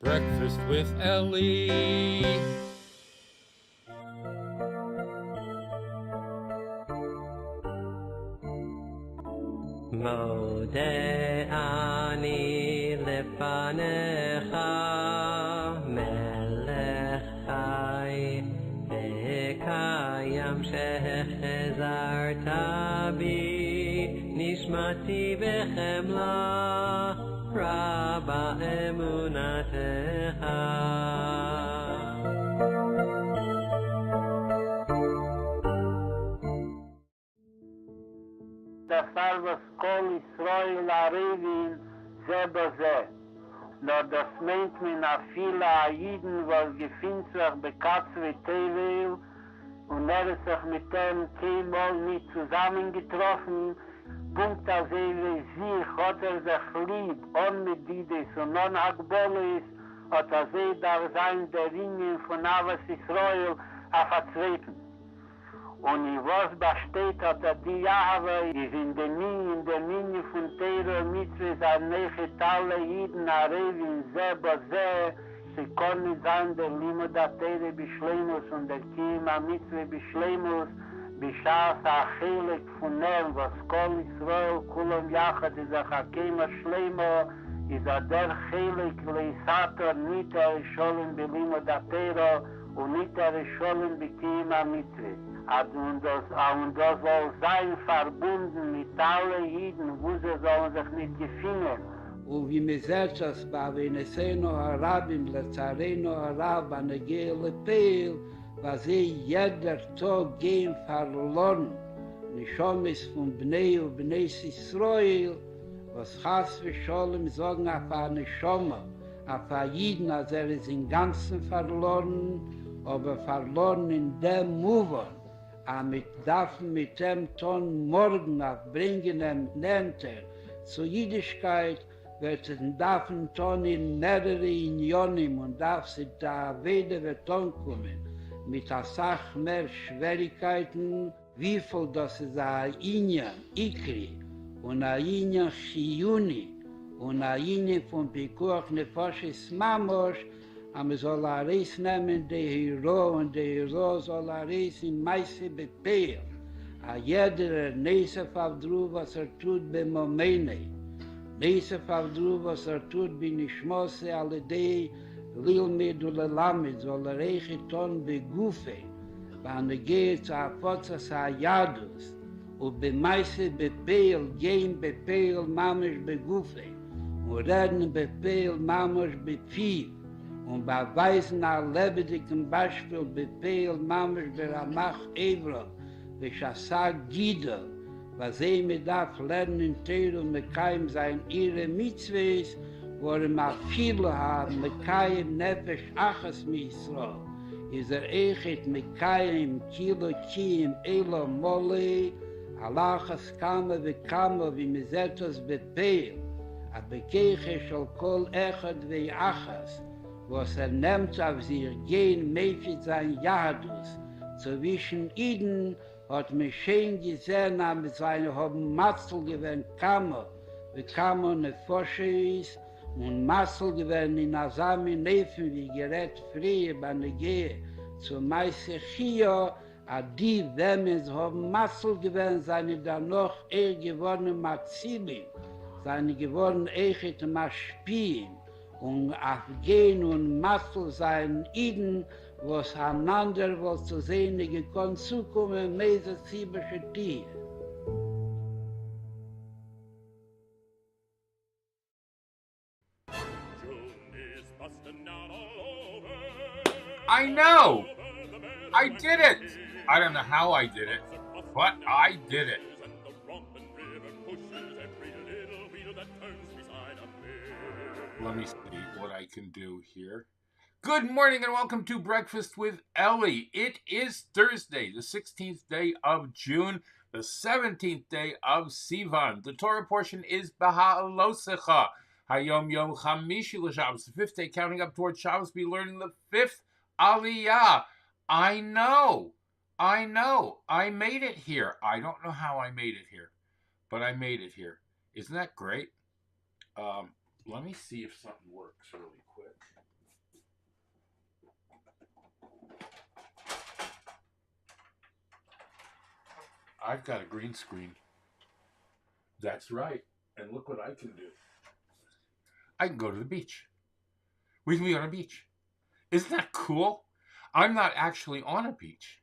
Breakfast with Elli. Mode ani lefanecha melech chai v'kayam shechazarta bi nishmati b'chemla raba emunatecha. Das Salvas Kol Israel Arevin Zebazeh. No das meint min a viele Aiden, was gefindt sich bekatz wie Tevel und ist sich mit dem keinmal nicht zusammengetroffen. Punkt als wie sie hat sich lieb, on mit Dides und non Agbolis, hat da sein der Ringen von Avas Israel auf der Zweiten. Und in was besteht hat die Jahwe, ist in der Linie von Torah Mitzvah, sein Nechet alle Jiden, Arevin, Zeh, sie können sein der Limud der Torah Bishleimus und der Kiyama Mitzvah Bishleimus, Bishas Achelik von Nem, was Kol Israel, Kulam Yachad, ist Kiyama Shleimo, ist der Chelik, Leisator, nicht Scholem Belimud der Torah, und nicht Scholem Bekiyama Mitzvah. Und das soll sein verbunden mit allen Jiden, wo sie sollen sich nicht gefunden. Und wie mir sagt, dass bei Venezuela Arabim, Lazareno Arab, Anegel Lepel, was sie jeder Tag gehen verloren. Nishomis von Bnei und Bnei Israel, was Chas v'Sholem sagen auf eine Nishoma, auf eine Jiden, als ist im Ganzen verloren, aber verloren in dem Muvon. Amit darf mit dem Ton morgen aufbringen nennt zur Jüdischkeit, wird es darf ein Ton in mehrere Unionen und darf sich da weder Ton kommen. Mit der Sache mehr Schwierigkeiten, wie viel das ist ein Inyan, Ikri, und ein Inyan Chiyuni, und ein Inyan von Pikuach Nefashis Mamosh, aber soll reis nehmen, der Hero, und der Hero soll reis in Meise bepeil. A jeder Nesef Avdru, was tut bei Momene. Nesef Avdru, was tut bei Nishmose, alle die Lilmed und Lelamed, soll Reicheton begufe, wann geht zu Apozas Ayadus, und bei Meise bepeil, gehen bepeil, Mamesh begufe, und reden bepeil, Mamesh befiv. Und bei Weisen nach lebendigem Beispiel befehlt Mamesh beramach Evron, beschasag Gidel, was mit darf lernen in Torah und Mekayim sein ihre Mitzvahs, wo ma viele haben, Mekayim Nefesh Achas Misrael, ist Echet Mekayim Kilo Kiyim Elo Mole, Alachas Kama Vekama, wie Mezetos befehlt, a Bekeiche shal Kol Echad Achas, was nimmt auf sich gehen, Mefit sein Jahadus. Zwischen Iden hat mich schön gesehen, aber seine haben Matzel gewähnt, wie Kamo ne Foscheis, und Matzel gewähnt in Asami Nefen, wie gerät früher bei der Gehe, zu Meise Chio, a die Wemens haben Matzel gewähnt, seine dann noch geworden Matzilim, seine geworden Echet Maschpien, und Afghen und Masel sein Iden, was einander wohl zu sehen, gekonnt zukommen, mese zibische Tiere. I know! I did it! I don't know how I did it, but I did it. Let me see what I can do here. Good morning and welcome to Breakfast with Elli. It is Thursday, the 16th day of June, the 17th day of Sivan. The Torah portion is Beha'alotcha. HaYom Yom Chamishi l'Shabbos. The fifth day, counting up towards Shabbos, be learning the fifth Aliyah. I know. I made it here. I don't know how I made it here, but I made it here. Isn't that great? Let me see if something works really quick. I've got a green screen. That's right. And look what I can do. I can go to the beach. We can be on a beach. Isn't that cool? I'm not actually on a beach,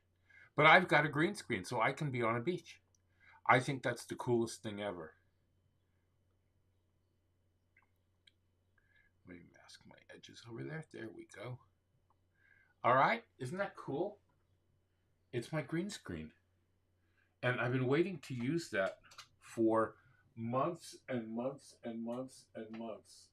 but I've got a green screen, so I can be on a beach. I think that's the coolest thing ever. Let me mask my edges over there. There we go. All right. Isn't that cool? It's my green screen. And I've been waiting to use that for months and months and months and months.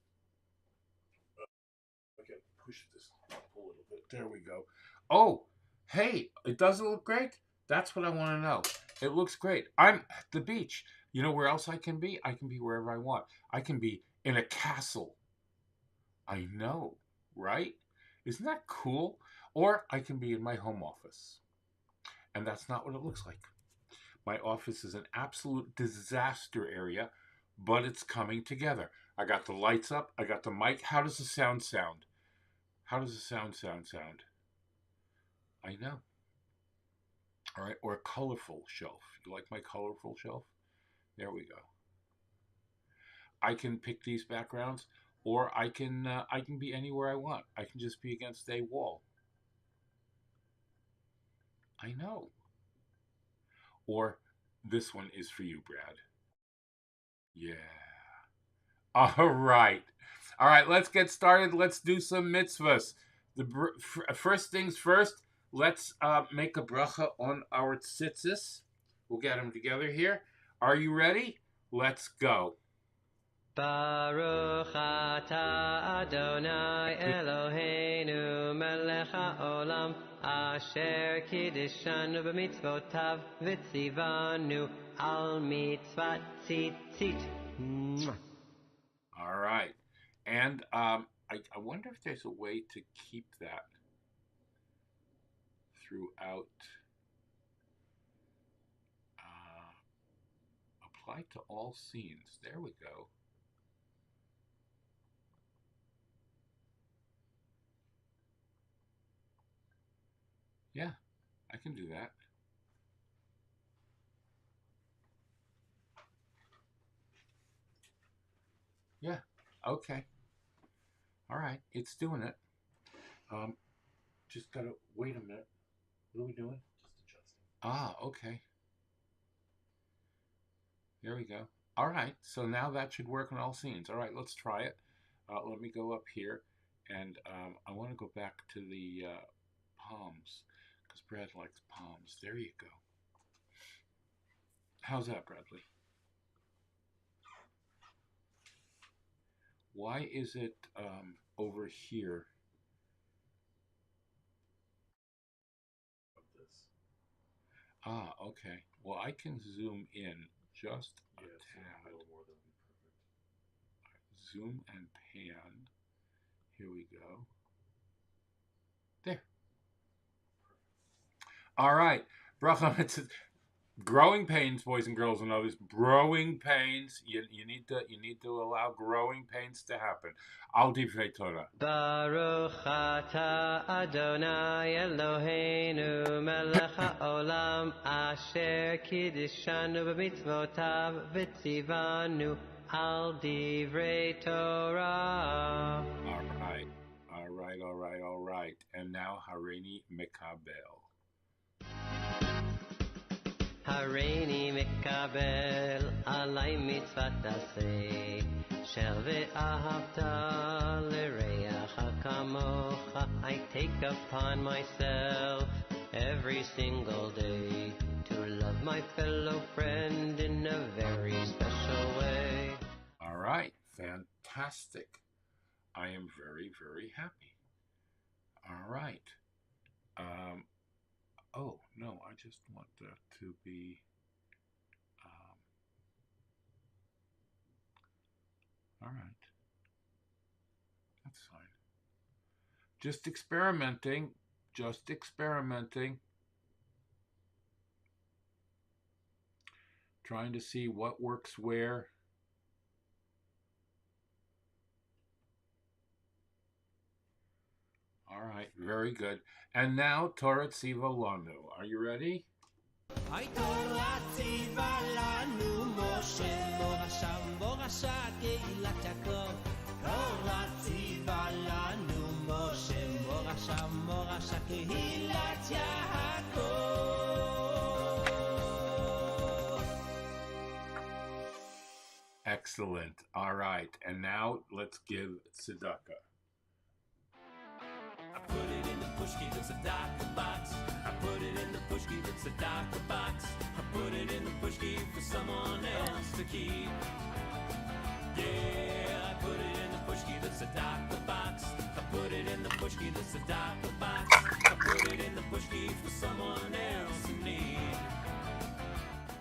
Okay, push this up a little bit. There we go. Oh, hey, it doesn't look great? That's what I want to know. It looks great. I'm at the beach. You know where else I can be? I can be wherever I want. I can be in a castle. I know, right? Isn't that cool? Or I can be in my home office. And that's not what it looks like. My office is an absolute disaster area, but it's coming together. I got the lights up. I got the mic. How does the sound sound? How does the sound sound? I know. All right, or a colorful shelf. You like my colorful shelf? There we go. I can pick these backgrounds, or I can be anywhere I want. I can just be against a wall. I know. Or this one is for you, Brad. Yeah. All right. All right, let's get started. Let's do some mitzvahs. First things first, let's make a bracha on our tzitzis. We'll get them together here. Are you ready? Let's go. Baruch atah Adonai Eloheinu melech haolam asher kiddishanu b'mitzvotav v'tzivanu al mitzvat tzitzit. All right. And I wonder if there's a way to keep that throughout. Apply to all scenes. There we go. Yeah, I can do that. Yeah, okay. All right, it's doing it. Just gotta wait a minute. What are we doing? Just adjusting. Ah, okay. There we go. All right, so now that should work on all scenes. All right, let's try it. Let me go up here, and I want to go back to the palms, because Brad likes palms. There you go. How's that, Bradley? Why is it over here? Ah, okay. Well, I can zoom in just a tad. A little more, that'll be perfect. Zoom and pan. Here we go. There. All right. Bracha. Growing pains, boys and girls and others. Growing pains. You need to allow growing pains to happen. Al divrei Torah. Baruch atah Adonai Eloheinu melech haolam asher kiddishanu b'mitzvotav v'tzivanu al divrei Torah. All right. And now Hareini Mekabel. הריני מקבל עלי מצוות עשה של ואהבת לרעך כמוך. I take upon myself every single day to love my fellow friend in a very special way. All right, fantastic. I am very, very happy. All right. Oh, no, I just want that to be, all right. That's fine. Just experimenting. Trying to see what works where. All right, very good. And now, Torah Tziva Lanu. Are you ready? Ay Torah tziva lanu Moshe morasha keilat Yaakov. Torah tziva lanu Moshe morasha keilat Yaakov. Excellent. All right. And now let's give tzedakah. I put it in the pushki, the tzedakah box. I put it in the pushki, the tzedakah box. I put it in the pushki for someone else to keep. Yeah, I put it in the pushki, the tzedakah box. I put it in the pushki, the tzedakah box. I put it in the pushki for someone else in need.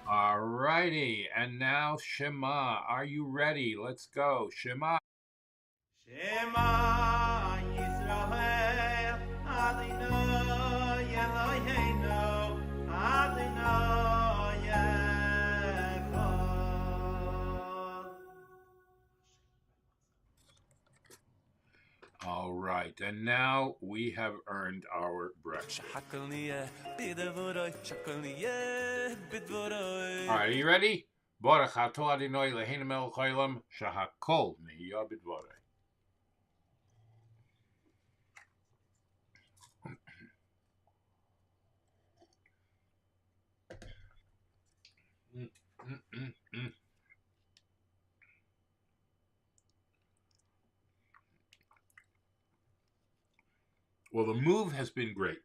All righty. And now Shema. Are you ready? Let's go. Shema. Shema Yisrael, Adonai Eloheinu, Adonai Echad. All right. And now we have earned our breakfast. All right. Are you ready? Baruch atah Adonai Eloheinu melech haolam, shehakol nehiyah b'dvarei. Well, the move has been great.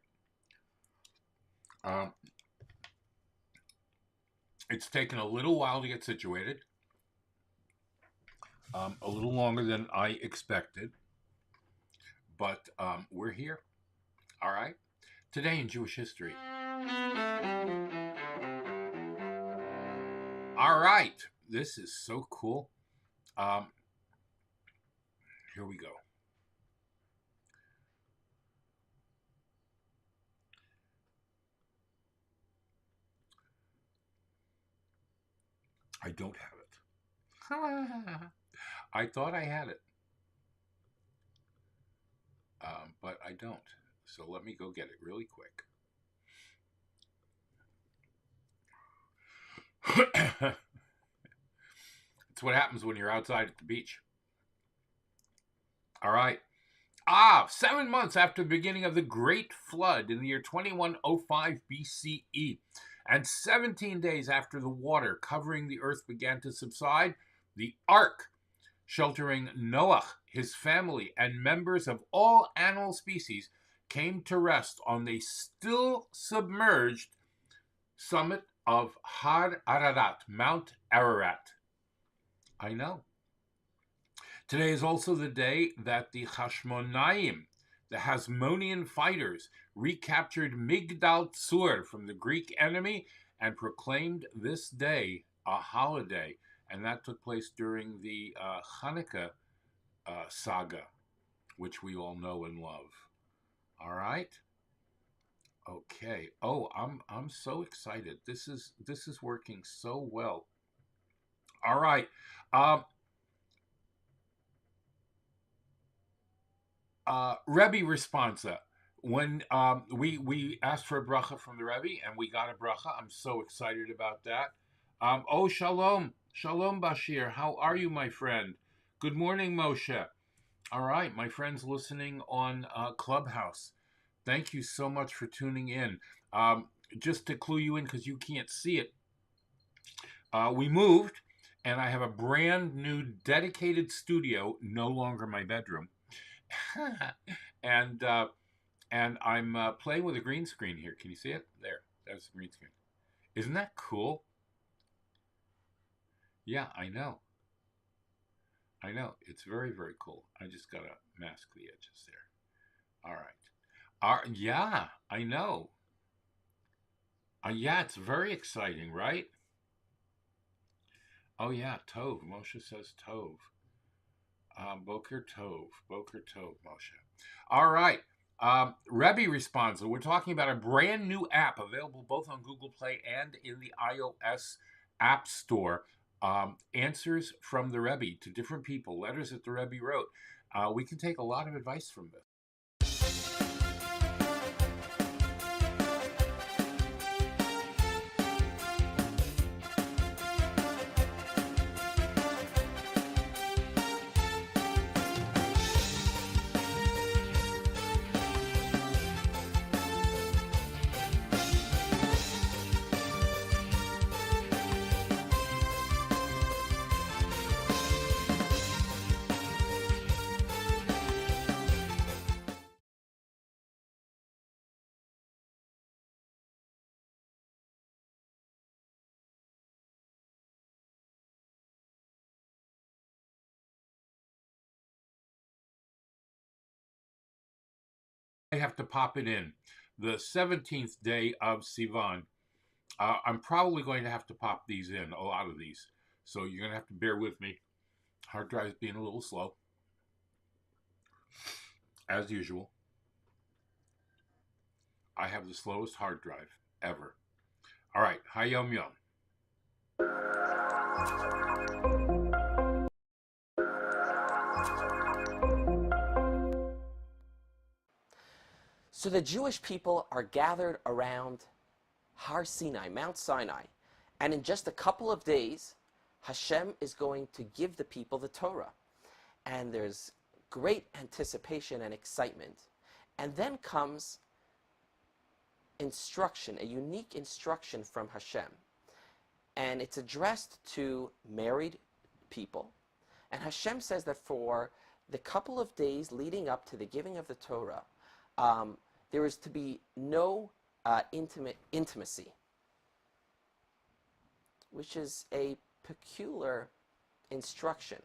It's taken a little while to get situated, a little longer than I expected, but we're here. All right. Today in Jewish history. All right. This is so cool. Here we go. I don't have it. I thought I had it. But I don't. So let me go get it really quick. It's what happens when you're outside at the beach. All right. 7 months after the beginning of the Great Flood in the year 2105 BCE, and 17 days after the water covering the earth began to subside, the ark, sheltering Noah, his family, and members of all animal species, came to rest on the still submerged summit of Har Ararat, Mount Ararat. I know. Today is also the day that the Hashmonaim, the Hasmonean fighters, recaptured Migdal Tzur from the Greek enemy and proclaimed this day a holiday. And that took place during the Hanukkah saga, which we all know and love. All right. Okay. Oh, I'm so excited. This is working so well. All right. Rebbe responsa. When we asked for a bracha from the Rebbe and we got a bracha, I'm so excited about that. Shalom Bashir, how are you, my friend? Good morning, Moshe. All right, my friends listening on Clubhouse, thank you so much for tuning in. Just to clue you in, because you can't see it, we moved, and I have a brand new dedicated studio, no longer my bedroom. and I'm playing with a green screen here. Can you see it? There, that's the green screen. Isn't that cool? Yeah, I know. It's very, very cool. I just gotta mask the edges there. All right. Yeah, I know. Yeah, it's very exciting, right? Oh yeah, Tov. Moshe says Tov. Boker Tov, Moshe. All right. Rebbe responds. We're talking about a brand new app available both on Google Play and in the iOS App Store. Answers from the Rebbe to different people, letters that the Rebbe wrote. We can take a lot of advice from this. I have to pop it in. The 17th day of Sivan. I'm probably going to have to pop these in, a lot of these. So you're going to have to bear with me. Hard drive's being a little slow, as usual. I have the slowest hard drive ever. All right, HaYom Yom. So the Jewish people are gathered around Har Sinai, Mount Sinai, and in just a couple of days, Hashem is going to give the people the Torah. And there's great anticipation and excitement. And then comes instruction, a unique instruction from Hashem. And it's addressed to married people. And Hashem says that for the couple of days leading up to the giving of the Torah, there is to be no intimacy, which is a peculiar instruction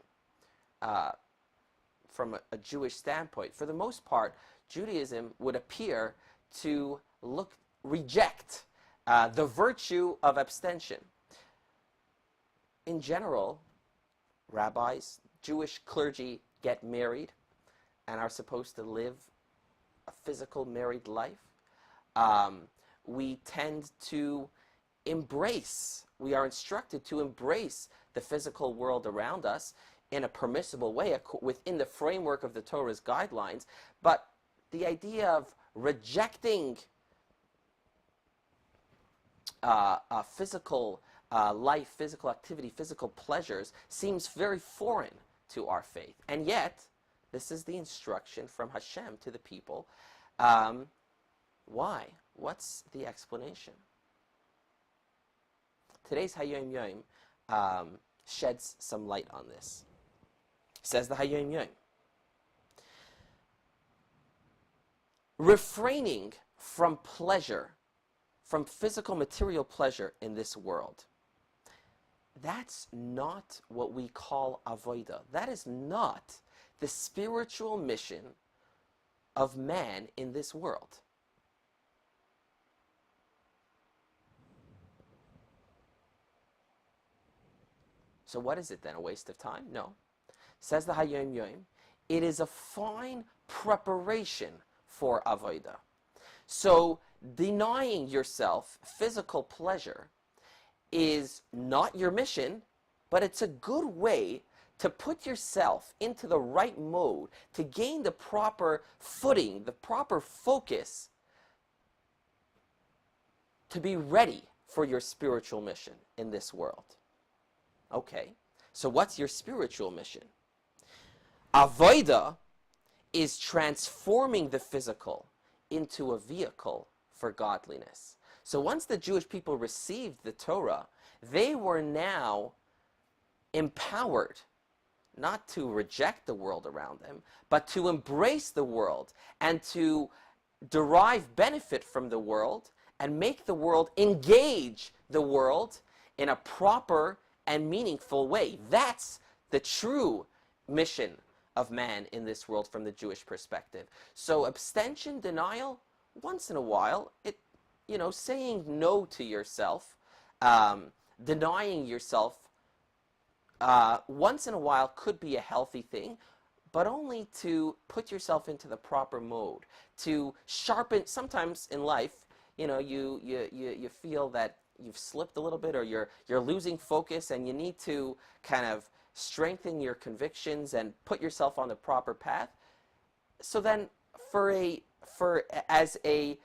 from a Jewish standpoint. For the most part, Judaism would appear to reject the virtue of abstention. In general, rabbis, Jewish clergy get married and are supposed to live a physical married life. We tend to we are instructed to embrace the physical world around us in a permissible way within the framework of the Torah's guidelines. But the idea of rejecting physical life, physical activity, physical pleasures seems very foreign to our faith. And yet, this is the instruction from Hashem to the people. Why? What's the explanation? Today's HaYom Yom sheds some light on this. Says the HaYom Yom, refraining from pleasure, from physical material pleasure in this world, that's not what we call avodah. That is not the spiritual mission of man in this world. So what is it then? A waste of time? No. Says the HaYom Yom, it is a fine preparation for avodah. So denying yourself physical pleasure is not your mission, but it's a good way to put yourself into the right mode, to gain the proper footing, the proper focus, to be ready for your spiritual mission in this world. Okay, so what's your spiritual mission? Avodah is transforming the physical into a vehicle for godliness. So once the Jewish people received the Torah, they were now empowered not to reject the world around them, but to embrace the world and to derive benefit from the world and make the world engage the world in a proper and meaningful way. That's the true mission of man in this world from the Jewish perspective. So abstention, denial, once in a while, saying no to yourself, denying yourself once in a while could be a healthy thing, but only to put yourself into the proper mode, to sharpen. Sometimes in life, you feel that you've slipped a little bit, or you're losing focus, and you need to kind of strengthen your convictions and put yourself on the proper path. So then, as a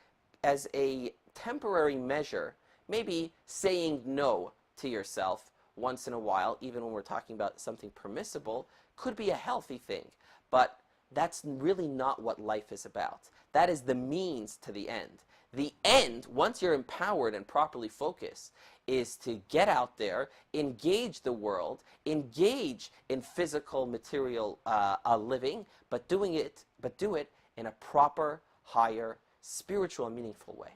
temporary measure, maybe saying no to yourself once in a while, even when we're talking about something permissible, could be a healthy thing. But that's really not what life is about. That is the means to the end. The end, once you're empowered and properly focused, is to get out there, engage the world, engage in physical, material living, but do it in a proper, higher, spiritual, and meaningful way.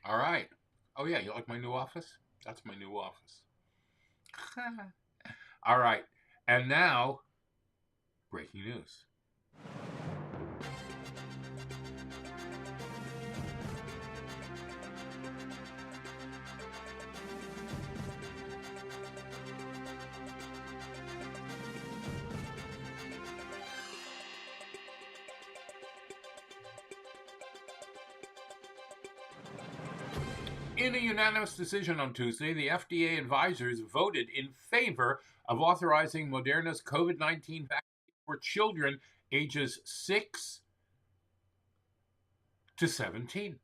All right. Oh, yeah, you like my new office? That's my new office. All right. And now, breaking news. In a unanimous decision on Tuesday, the FDA advisors voted in favor of authorizing Moderna's COVID-19 vaccine for children ages 6 to 17.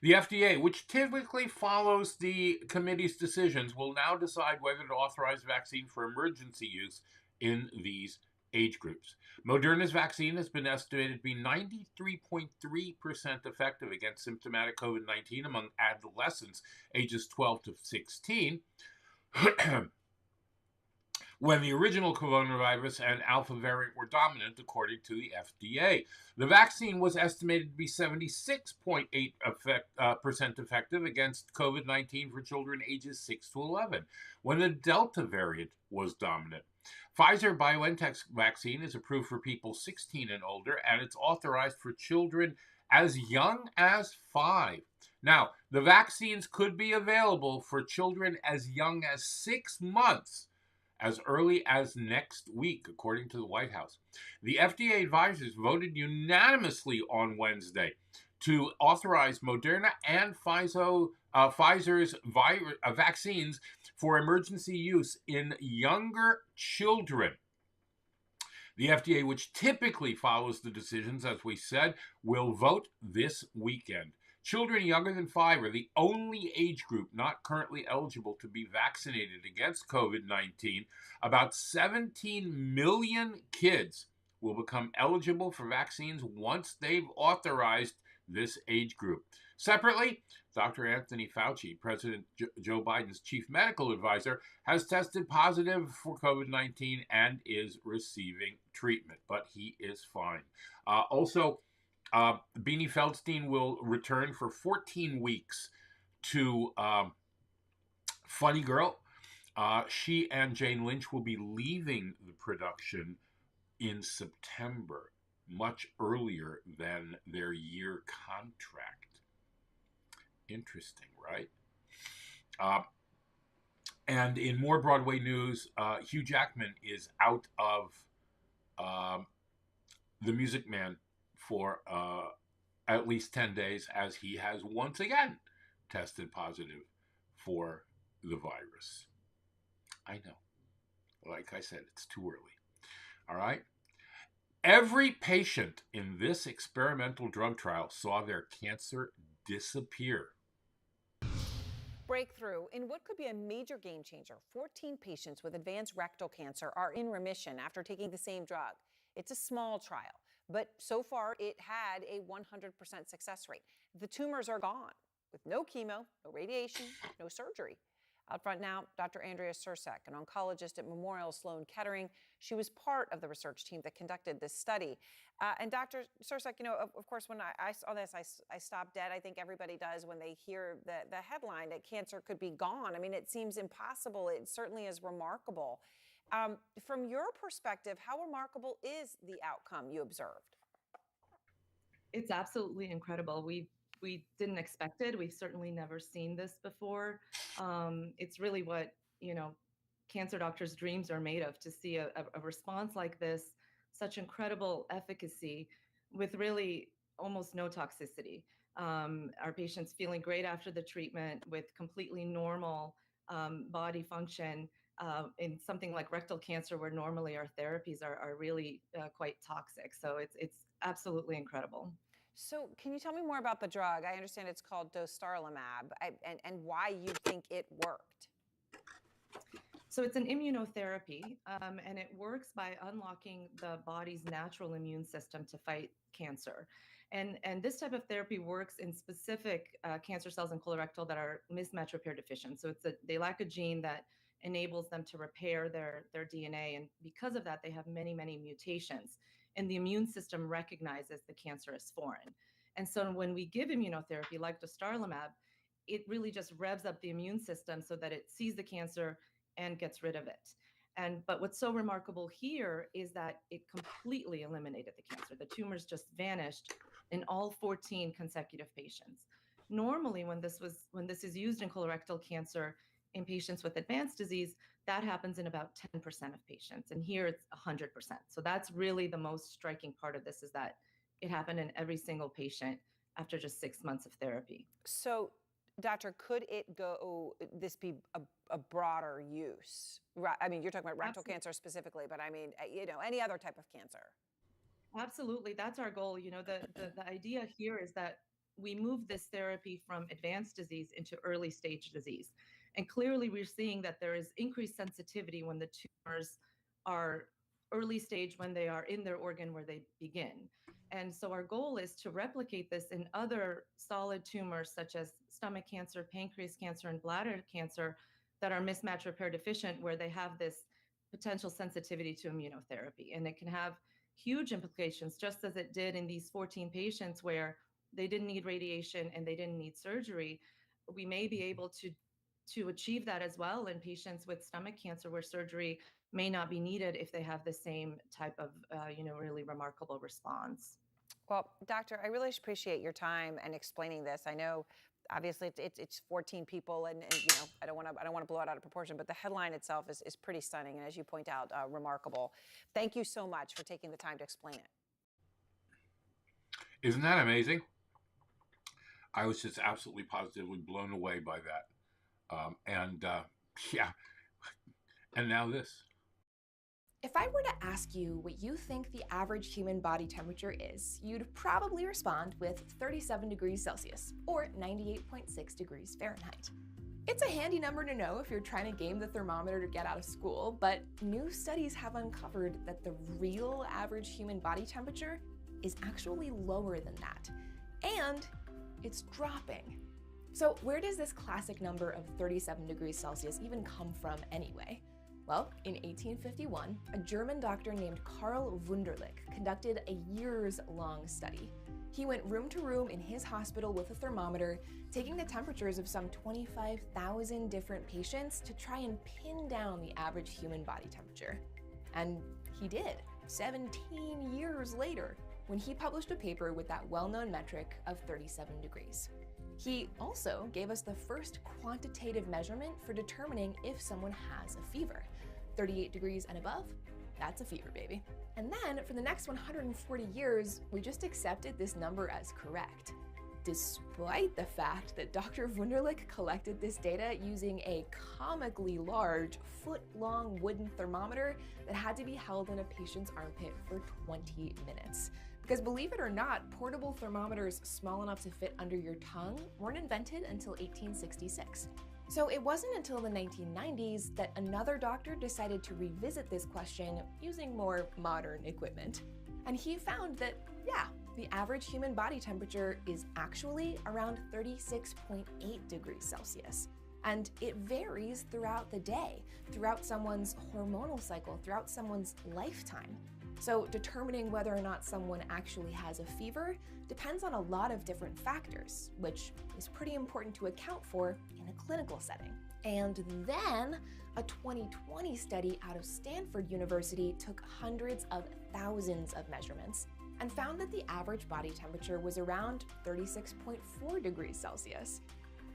The FDA, which typically follows the committee's decisions, will now decide whether to authorize vaccine for emergency use in these age groups. Moderna's vaccine has been estimated to be 93.3% effective against symptomatic COVID-19 among adolescents ages 12 to 16. When the original coronavirus and alpha variant were dominant, according to the FDA. The vaccine was estimated to be 76.8% effective against COVID-19 for children ages 6 to 11, when the Delta variant was dominant. Pfizer-BioNTech's vaccine is approved for people 16 and older, and it's authorized for children as young as 5. Now, the vaccines could be available for children as young as 6 months, as early as next week, according to the White House. The FDA advisors voted unanimously on Wednesday to authorize Moderna and Pfizer's vaccines for emergency use in younger children. The FDA, which typically follows the decisions, as we said, will vote this weekend. Children younger than 5 are the only age group not currently eligible to be vaccinated against COVID-19. About 17 million kids will become eligible for vaccines once they've authorized this age group. Separately, Dr. Anthony Fauci, President Joe Biden's chief medical advisor, has tested positive for COVID-19 and is receiving treatment, but he is fine. Beanie Feldstein will return for 14 weeks to Funny Girl. She and Jane Lynch will be leaving the production in September, much earlier than their year contract. Interesting, right? And in more Broadway news, Hugh Jackman is out of The Music Man for at least 10 days, as he has once again tested positive for the virus. I know. Like I said, it's too early. All right? Every patient in this experimental drug trial saw their cancer disappear. Breakthrough in what could be a major game changer. 14 patients with advanced rectal cancer are in remission after taking the same drug. It's a small trial, but so far it had a 100% success rate. The tumors are gone with no chemo, no radiation, no surgery. Out front now, Dr. Andrea Sursek, an oncologist at Memorial Sloan Kettering. She was part of the research team that conducted this study. And Dr. Sursek, of course, when I saw this, I stopped dead. I think everybody does when they hear the headline that cancer could be gone. I mean, it seems impossible. It certainly is remarkable. From your perspective, how remarkable is the outcome you observed? It's absolutely incredible. We didn't expect it. We've certainly never seen this before. It's really what, cancer doctors' dreams are made of, to see a response like this, such incredible efficacy with really almost no toxicity. Our patients feeling great after the treatment with completely normal body function in something like rectal cancer, where normally our therapies are really quite toxic. So it's absolutely incredible. So can you tell me more about the drug? I understand it's called dostarlimab, and why you think it worked. So it's an immunotherapy, and it works by unlocking the body's natural immune system to fight cancer. And this type of therapy works in specific cancer cells in colorectal that are mismatch repair deficient. So they lack a gene that enables them to repair their DNA. And because of that, they have many, many mutations. And the immune system recognizes the cancer as foreign. And so when we give immunotherapy like dostarlimab, it really just revs up the immune system so that it sees the cancer and gets rid of it. But what's so remarkable here is that it completely eliminated the cancer. The tumors just vanished in all 14 consecutive patients. Normally, when this is used in colorectal cancer in patients with advanced disease, that happens in about 10% of patients. And here it's 100%. So that's really the most striking part of this, is that it happened in every single patient after just 6 months of therapy. So Doctor, could this be a broader use? I mean, you're talking about rectal cancer specifically, but I mean, any other type of cancer. Absolutely. That's our goal. The idea here is that we move this therapy from advanced disease into early stage disease. And clearly, we're seeing that there is increased sensitivity when the tumors are early stage, when they are in their organ where they begin. And so, our goal is to replicate this in other solid tumors, such as stomach cancer, pancreas cancer, and bladder cancer, that are mismatch repair deficient, where they have this potential sensitivity to immunotherapy. And it can have huge implications, just as it did in these 14 patients where they didn't need radiation and they didn't need surgery. We may be able to achieve that as well in patients with stomach cancer, where surgery may not be needed if they have the same type of really remarkable response. Well, doctor, I really appreciate your time and explaining this. I know obviously it's 14 people, and I don't want to blow it out of proportion, but the headline itself is pretty stunning, and as you point out, remarkable. Thank you so much for taking the time to explain it. Isn't that amazing? I was just absolutely positively blown away by that. Yeah, and now this. If I were to ask you what you think the average human body temperature is, you'd probably respond with 37 degrees Celsius, or 98.6 degrees Fahrenheit. It's a handy number to know if you're trying to game the thermometer to get out of school, but new studies have uncovered that the real average human body temperature is actually lower than that, and it's dropping. So where does this classic number of 37 degrees Celsius even come from anyway? Well, in 1851, a German doctor named Karl Wunderlich conducted a years-long study. He went room to room in his hospital with a thermometer, taking the temperatures of some 25,000 different patients to try and pin down the average human body temperature. And he did, 17 years later, when he published a paper with that well-known metric of 37 degrees. He also gave us the first quantitative measurement for determining if someone has a fever. 38 degrees and above, that's a fever, baby. And then for the next 140 years, we just accepted this number as correct, despite the fact that Dr. Wunderlich collected this data using a comically large, foot-long wooden thermometer that had to be held in a patient's armpit for 20 minutes. Because believe it or not, portable thermometers small enough to fit under your tongue weren't invented until 1866. So it wasn't until the 1990s that another doctor decided to revisit this question using more modern equipment. And he found that, yeah, the average human body temperature is actually around 36.8 degrees Celsius. And it varies throughout the day, throughout someone's hormonal cycle, throughout someone's lifetime. So determining whether or not someone actually has a fever depends on a lot of different factors, which is pretty important to account for in a clinical setting. And then a 2020 study out of Stanford University took hundreds of thousands of measurements and found that the average body temperature was around 36.4 degrees Celsius.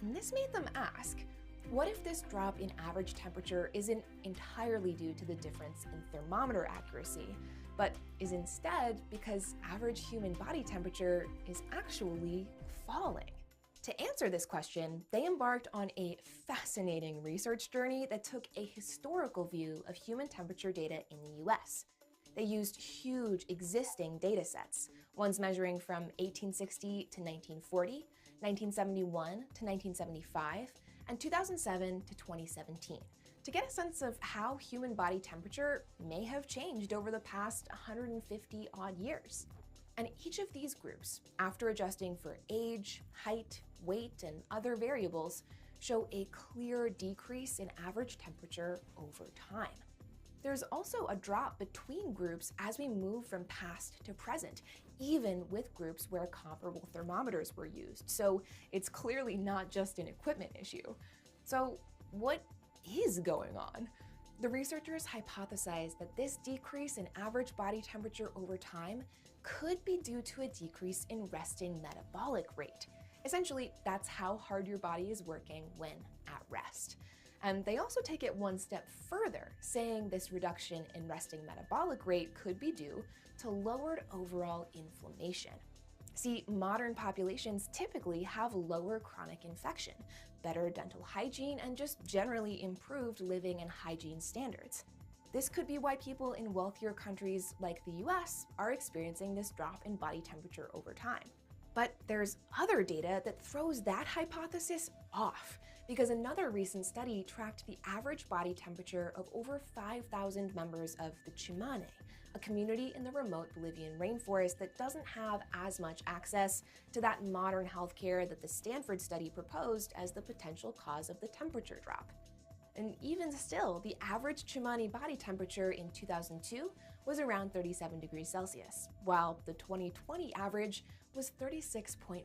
And this made them ask, what if this drop in average temperature isn't entirely due to the difference in thermometer accuracy, but is instead because average human body temperature is actually falling? To answer this question, they embarked on a fascinating research journey that took a historical view of human temperature data in the US. They used huge existing data sets, ones measuring from 1860 to 1940, 1971 to 1975, and 2007 to 2017, to get a sense of how human body temperature may have changed over the past 150 odd years. And each of these groups, after adjusting for age, height, weight, and other variables, show a clear decrease in average temperature over time. There's also a drop between groups as we move from past to present, even with groups where comparable thermometers were used. So it's clearly not just an equipment issue. So what is going on? The researchers hypothesized that this decrease in average body temperature over time could be due to a decrease in resting metabolic rate. Essentially, that's how hard your body is working when at rest. And they also take it one step further, saying this reduction in resting metabolic rate could be due to lowered overall inflammation. See, modern populations typically have lower chronic infection, better dental hygiene, and just generally improved living and hygiene standards. This could be why people in wealthier countries like the US are experiencing this drop in body temperature over time. But there's other data that throws that hypothesis off, because another recent study tracked the average body temperature of over 5,000 members of the Chimane, a community in the remote Bolivian rainforest that doesn't have as much access to that modern healthcare that the Stanford study proposed as the potential cause of the temperature drop. And even still, the average Chimane body temperature in 2002 was around 37 degrees Celsius, while the 2020 average was 36.5.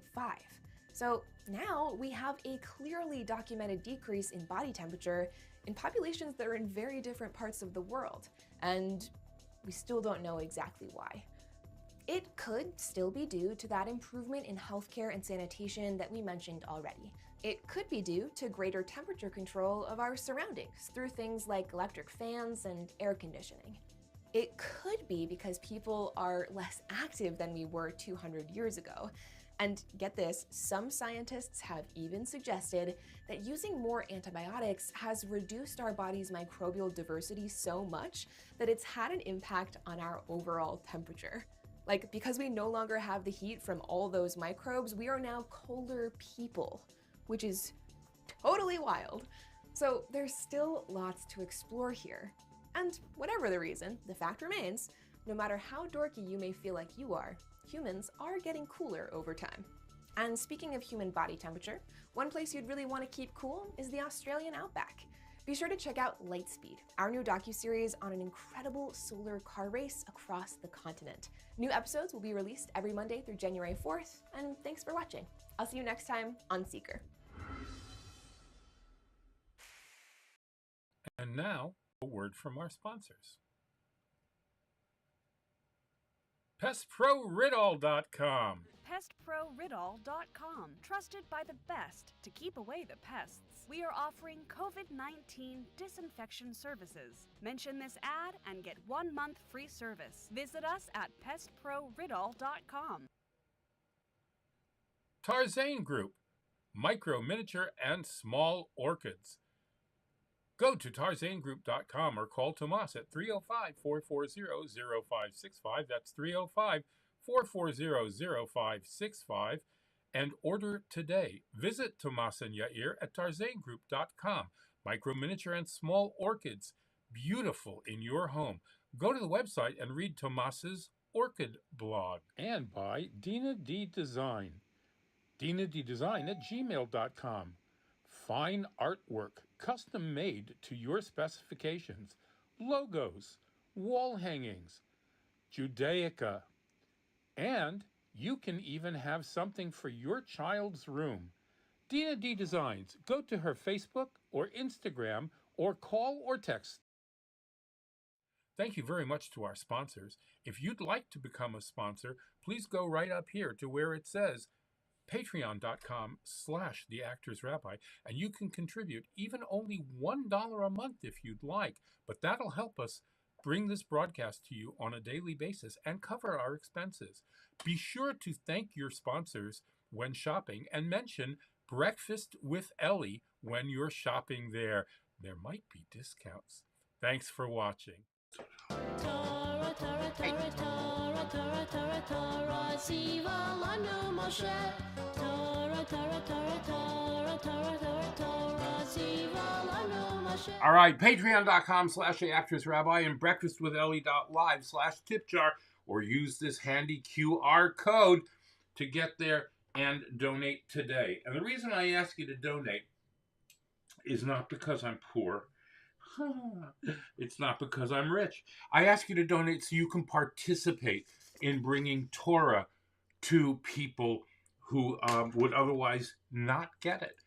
So now we have a clearly documented decrease in body temperature in populations that are in very different parts of the world, and we still don't know exactly why. It could still be due to that improvement in healthcare and sanitation that we mentioned already. It could be due to greater temperature control of our surroundings through things like electric fans and air conditioning. It could be because people are less active than we were 200 years ago. And get this, some scientists have even suggested that using more antibiotics has reduced our body's microbial diversity so much that it's had an impact on our overall temperature. Like, because we no longer have the heat from all those microbes, we are now colder people, which is totally wild. So there's still lots to explore here. And whatever the reason, the fact remains, no matter how dorky you may feel like you are, humans are getting cooler over time. And speaking of human body temperature, one place you'd really want to keep cool is the Australian outback. Be sure to check out Lightspeed, our new docuseries on an incredible solar car race across the continent. New episodes will be released every Monday through January 4th, and thanks for watching. I'll see you next time on Seeker. And now, a word from our sponsors. PestProRidol.com. PestProRidol.com. Trusted by the best to keep away the pests. We are offering COVID-19 disinfection services. Mention this ad and get 1 month free service. Visit us at PestProRidol.com. Tarzane Group. Micro, miniature, and small orchids. Go to tarzanegroup.com or call Tomas at 305-440-0565. That's 305-440-0565. And order today. Visit Tomas and Yair at tarzanegroup.com. Micro, miniature, and small orchids. Beautiful in your home. Go to the website and read Tomas's orchid blog. And by Dina D Design. DinaDDesign@gmail.com. Fine artwork, custom made to your specifications, logos, wall hangings, Judaica, and you can even have something for your child's room. Dina D Designs. Go to her Facebook or Instagram or call or text. Thank you very much to our sponsors. If you'd like to become a sponsor, please go right up here to where it says patreon.com/theactorsrabbi, and you can contribute even only $1 a month if you'd like, but that'll help us bring this broadcast to you on a daily basis and cover our expenses. Be sure to thank your sponsors when shopping and mention Breakfast with Elli when you're shopping there. There might be discounts. Thanks for watching. Torah, Torah, Torah, Torah, Torah, Torah, Torah, Sivan lanu Moshe. Torah, Torah, Torah, Torah, Torah, Torah, Torah, Sivan lanu Moshe. All right, patreon.com/theactorsrabbi and breakfastwithelli.live/tipjar, or use this handy QR code to get there and donate today. And the reason I ask you to donate is not because I'm poor. It's not because I'm rich. I ask you to donate so you can participate in bringing Torah to people who would otherwise not get it.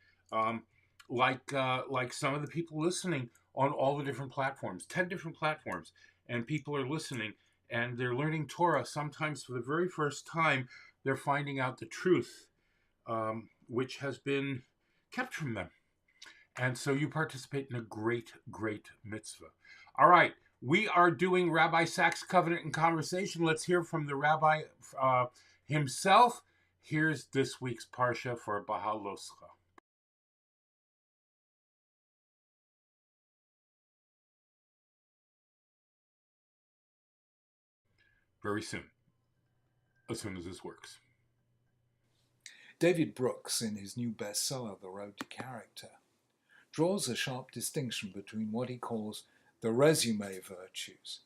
Like some of the people listening on all the different platforms, 10 different platforms, and people are listening and they're learning Torah. Sometimes for the very first time, they're finding out the truth, which has been kept from them. And so you participate in a great, great mitzvah. All right, we are doing Rabbi Sachs' Covenant and Conversation. Let's hear from the rabbi himself. Here's this week's Parsha for Beha'alotcha. Very soon, as soon as this works. David Brooks, in his new bestseller, The Road to Character, draws a sharp distinction between what he calls the resume virtues,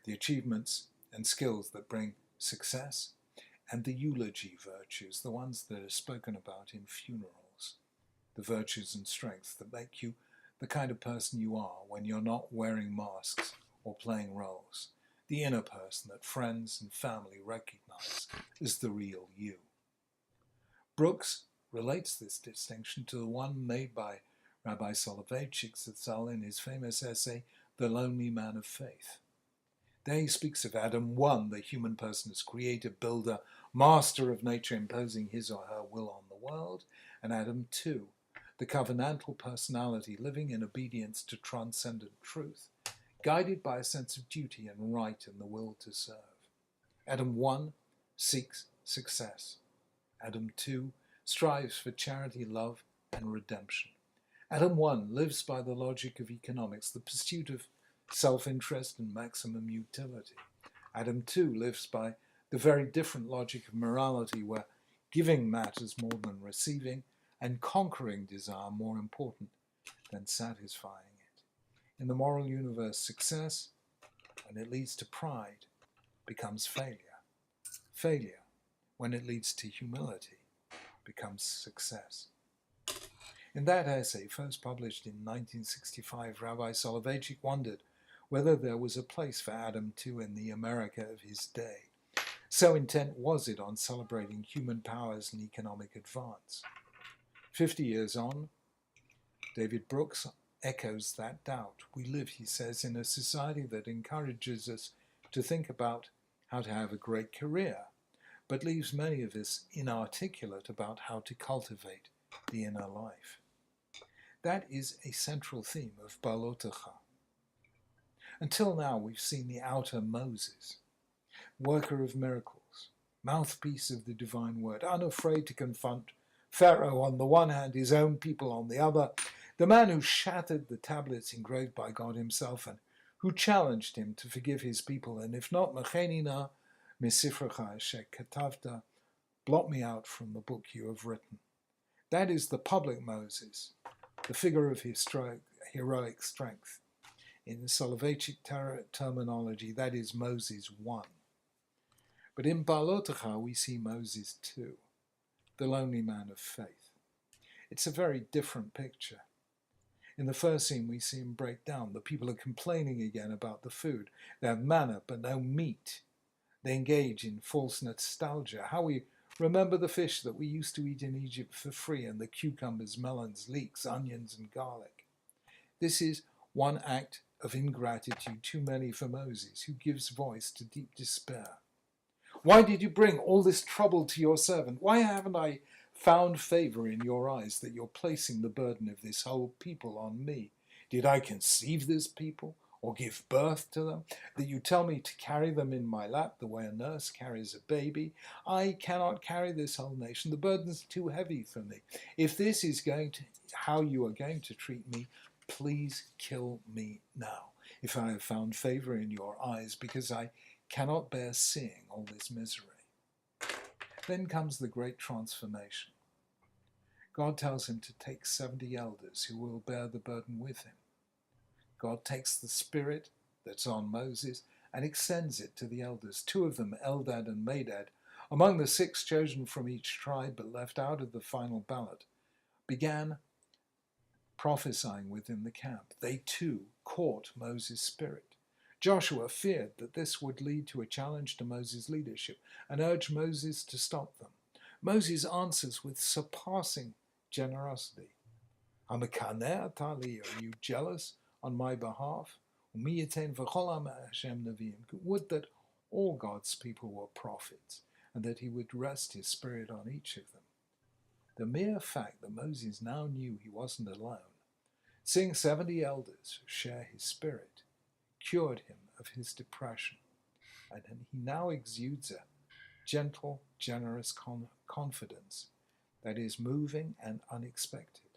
the achievements and skills that bring success, and the eulogy virtues, the ones that are spoken about in funerals, the virtues and strengths that make you the kind of person you are when you're not wearing masks or playing roles, the inner person that friends and family recognize as the real you. Brooks relates this distinction to the one made by Rabbi Soloveitchik Zatzal in his famous essay, The Lonely Man of Faith. There he speaks of Adam 1, the human person as creator, builder, master of nature, imposing his or her will on the world, and Adam 2, the covenantal personality living in obedience to transcendent truth, guided by a sense of duty and right and the will to serve. Adam 1 seeks success. Adam 2 strives for charity, love, and redemption. Adam 1 lives by the logic of economics, the pursuit of self-interest and maximum utility. Adam 2 lives by the very different logic of morality, where giving matters more than receiving and conquering desire more important than satisfying it. In the moral universe, success, when it leads to pride, becomes failure. Failure, when it leads to humility, becomes success. In that essay, first published in 1965, Rabbi Soloveitchik wondered whether there was a place for Adam 2 in the America of his day. So intent was it on celebrating human powers and economic advance. 50 years on, David Brooks echoes that doubt. We live, he says, in a society that encourages us to think about how to have a great career, but leaves many of us inarticulate about how to cultivate the inner life. That is a central theme of Beha'alotcha. Until now, we've seen the outer Moses, worker of miracles, mouthpiece of the divine word, unafraid to confront Pharaoh on the one hand, his own people on the other, the man who shattered the tablets engraved by God himself and who challenged him to forgive his people, and if not, Mechenina misifracha eshe katavta, blot me out from the book you have written. That is the public Moses, the figure of his heroic strength. In Soloveitchik terminology, that is Moses 1. But in Beha'alotcha we see Moses 2, the lonely man of faith. It's a very different picture. In the first scene we see him break down. The people are complaining again about the food. They have manna but no meat. They engage in false nostalgia. How we remember the fish that we used to eat in Egypt for free, and the cucumbers, melons, leeks, onions, and garlic. This is one act of ingratitude too many for Moses, who gives voice to deep despair. Why did you bring all this trouble to your servant? Why haven't I found favor in your eyes that you're placing the burden of this whole people on me? Did I conceive this people or give birth to them, that you tell me to carry them in my lap the way a nurse carries a baby? I cannot carry this whole nation. The burden's too heavy for me. If this is how you are going to treat me, please kill me now, if I have found favor in your eyes, because I cannot bear seeing all this misery. Then comes the great transformation. God tells him to take 70 elders who will bear the burden with him. God takes the spirit that's on Moses and extends it to the elders. 2 of them, Eldad and Medad, among the 6 chosen from each tribe but left out of the final ballot, began prophesying within the camp. They too caught Moses' spirit. Joshua feared that this would lead to a challenge to Moses' leadership and urged Moses to stop them. Moses answers with surpassing generosity. Amakaneh atali, are you jealous on my behalf? Would that all God's people were prophets, and that he would rest his spirit on each of them. The mere fact that Moses now knew he wasn't alone, seeing 70 elders share his spirit, cured him of his depression, and he now exudes a gentle, generous confidence that is moving and unexpected.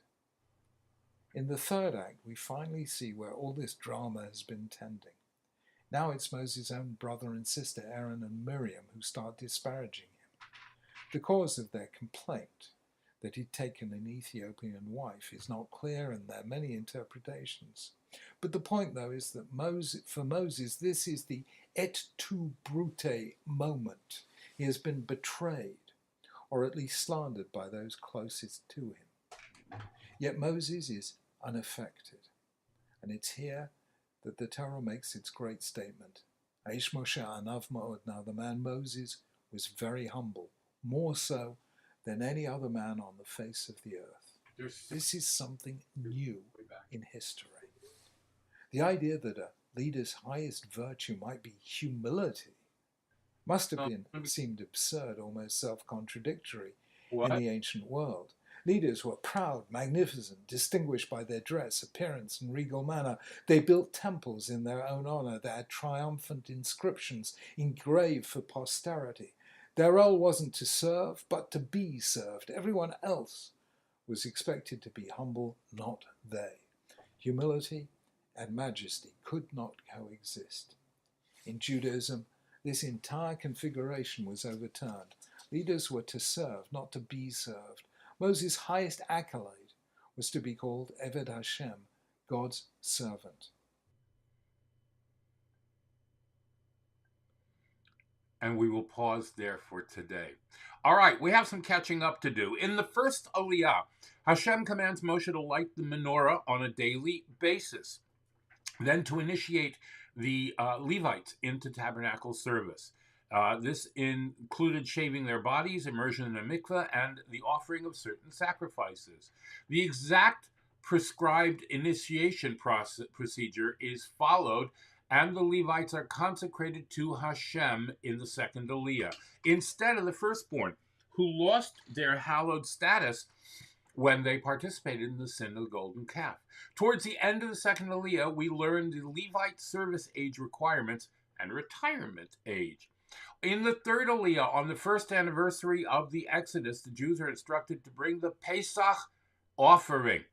In the third act, we finally see where all this drama has been tending. Now it's Moses' own brother and sister, Aaron and Miriam, who start disparaging him. The cause of their complaint, that he'd taken an Ethiopian wife, is not clear, and there are many interpretations. But the point, though, is that for Moses, this is the et tu brute moment. He has been betrayed, or at least slandered by those closest to him. Yet Moses is unaffected. And it's here that the Torah makes its great statement. Aish Moshe anav ma'od. Now the man Moses was very humble, more so than any other man on the face of the earth. This is something new in history. The idea that a leader's highest virtue might be humility must have seemed absurd, almost self-contradictory in the ancient world. Leaders were proud, magnificent, distinguished by their dress, appearance, and regal manner. They built temples in their own honor that had triumphant inscriptions engraved for posterity. Their role wasn't to serve, but to be served. Everyone else was expected to be humble, not they. Humility and majesty could not coexist. In Judaism, this entire configuration was overturned. Leaders were to serve, not to be served. Moses' highest accolade was to be called Eved Hashem, God's servant. And we will pause there for today. All right, we have some catching up to do. In the first Aliyah, Hashem commands Moshe to light the menorah on a daily basis, then to initiate the Levites into tabernacle service. This included shaving their bodies, immersion in a mikveh, and the offering of certain sacrifices. The exact prescribed initiation procedure is followed, and the Levites are consecrated to Hashem in the second Aliyah, instead of the firstborn, who lost their hallowed status when they participated in the sin of the golden calf. Towards the end of the second Aliyah, we learn the Levite service age requirements and retirement age. In the third Aliyah, on the first anniversary of the Exodus, the Jews are instructed to bring the Pesach offering.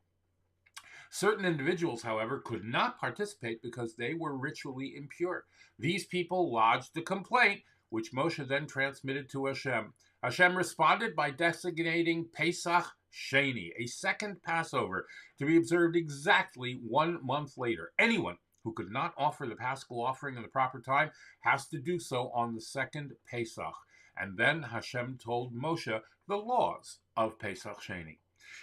Certain individuals, however, could not participate because they were ritually impure. These people lodged a complaint, which Moshe then transmitted to Hashem. Hashem responded by designating Pesach Sheni, a second Passover, to be observed exactly 1 month later. Anyone who could not offer the Paschal offering in the proper time has to do so on the second Pesach. And then Hashem told Moshe the laws of Pesach Sheni.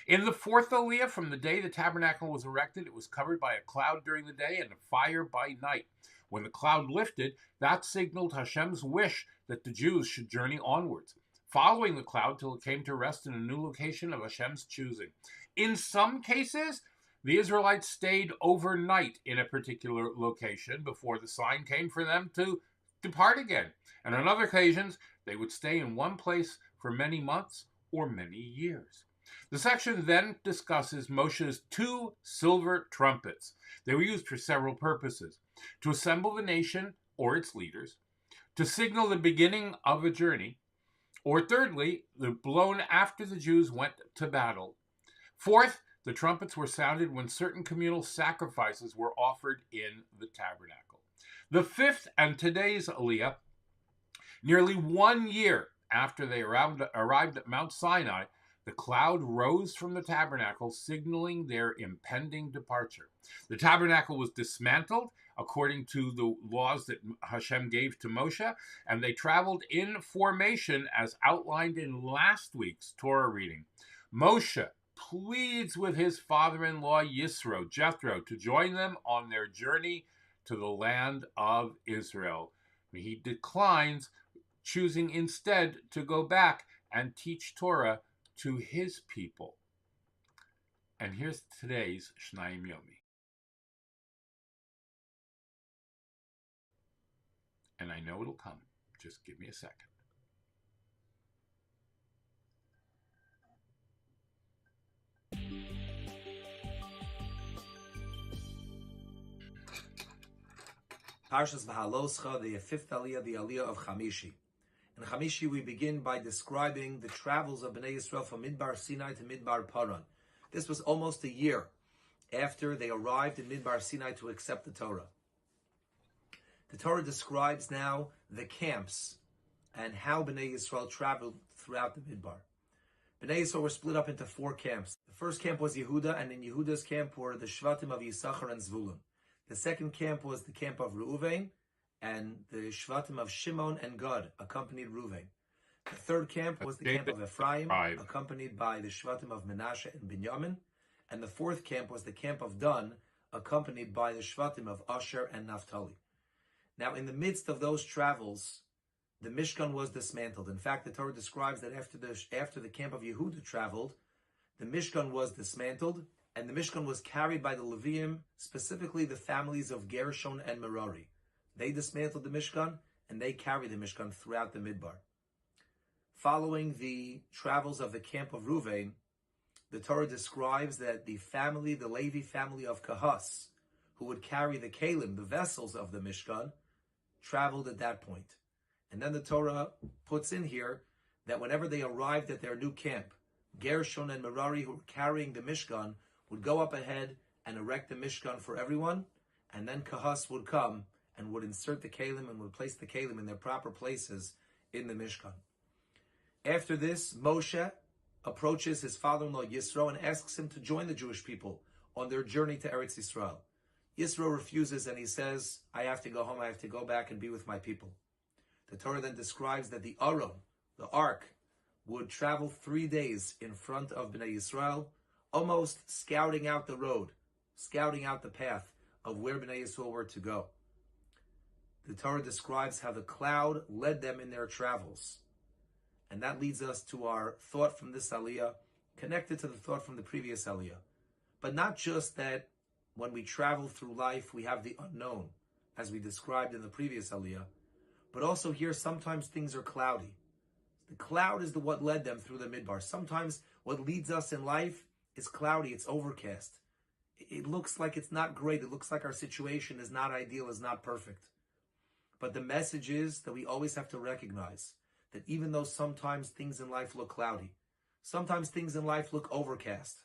In the fourth Aliyah, from the day the tabernacle was erected, it was covered by a cloud during the day and a fire by night. When the cloud lifted, that signaled Hashem's wish that the Jews should journey onwards, following the cloud till it came to rest in a new location of Hashem's choosing. In some cases, the Israelites stayed overnight in a particular location before the sign came for them to depart again. And on other occasions, they would stay in one place for many months or many years. The section then discusses Moshe's 2 silver trumpets. They were used for several purposes: to assemble the nation or its leaders, to signal the beginning of a journey, or thirdly, they're blown after the Jews went to battle. Fourth, the trumpets were sounded when certain communal sacrifices were offered in the tabernacle. The fifth and today's Aliyah, nearly 1 year after they arrived at Mount Sinai, the cloud rose from the tabernacle, signaling their impending departure. The tabernacle was dismantled according to the laws that Hashem gave to Moshe, and they traveled in formation as outlined in last week's Torah reading. Moshe pleads with his father-in-law Jethro, to join them on their journey to the land of Israel. He declines, choosing instead to go back and teach Torah to his people. And here's today's Shnayim Yomi. And I know it'll come. Just give me a second. Parshas Beha'alotcha, the fifth Aliyah, the Aliyah of Chamishi. In Chamishi, we begin by describing the travels of Bnei Yisrael from Midbar Sinai to Midbar Paran. This was almost a year after they arrived in Midbar Sinai to accept the Torah. The Torah describes now the camps and how Bnei Yisrael traveled throughout the Midbar. Bnei Yisrael were split up into 4 camps. The first camp was Yehuda, and in Yehuda's camp were the Shvatim of Yisachar and Zvulun. The second camp was the camp of Reuven, and the Shvatim of Shimon and Gad accompanied Reuven. The third camp was the camp of Ephraim, accompanied by the Shvatim of Menashe and Binyamin. And the fourth camp was the camp of Dan, accompanied by the Shvatim of Asher and Naphtali. Now, in the midst of those travels, the Mishkan was dismantled. In fact, the Torah describes that after the camp of Yehuda traveled, the Mishkan was dismantled, and the Mishkan was carried by the Leviim, specifically the families of Gershon and Merari. They dismantled the Mishkan, and they carried the Mishkan throughout the Midbar. Following the travels of the camp of Reuven, the Torah describes that the Levi family of Kahas, who would carry the Kalim, the vessels of the Mishkan, traveled at that point. And then the Torah puts in here that whenever they arrived at their new camp, Gershon and Merari, who were carrying the Mishkan, would go up ahead and erect the Mishkan for everyone, and then Kahas would come and would insert the Kalim and would place the Kalim in their proper places in the Mishkan. After this, Moshe approaches his father-in-law Yisro and asks him to join the Jewish people on their journey to Eretz Yisrael. Yisro refuses and he says, I have to go home, I have to go back and be with my people. The Torah then describes that the Aron, the ark, would travel 3 days in front of Bnei Yisrael, almost scouting out the road, scouting out the path of where Bnei Yisrael were to go. The Torah describes how the cloud led them in their travels. And that leads us to our thought from this Aliyah, connected to the thought from the previous Aliyah. But not just that when we travel through life, we have the unknown, as we described in the previous Aliyah, but also here sometimes things are cloudy. The cloud is what led them through the Midbar. Sometimes what leads us in life is cloudy, it's overcast. It looks like it's not great. It looks like our situation is not ideal, is not perfect. But the message is that we always have to recognize that even though sometimes things in life look cloudy, sometimes things in life look overcast,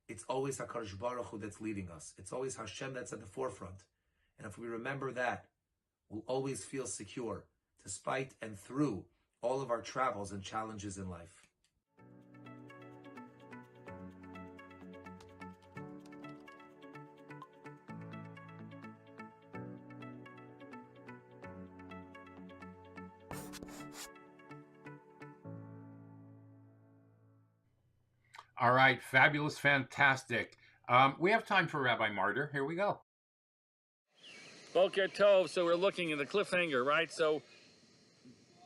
it's always HaKadosh Baruch Hu that's leading us. It's always Hashem that's at the forefront. And if we remember that, we'll always feel secure, despite and through all of our travels and challenges in life. All right, fabulous, fantastic. We have time for Rabbi Martyr. Here we go. Boker Tov. So we're looking at the cliffhanger, right? So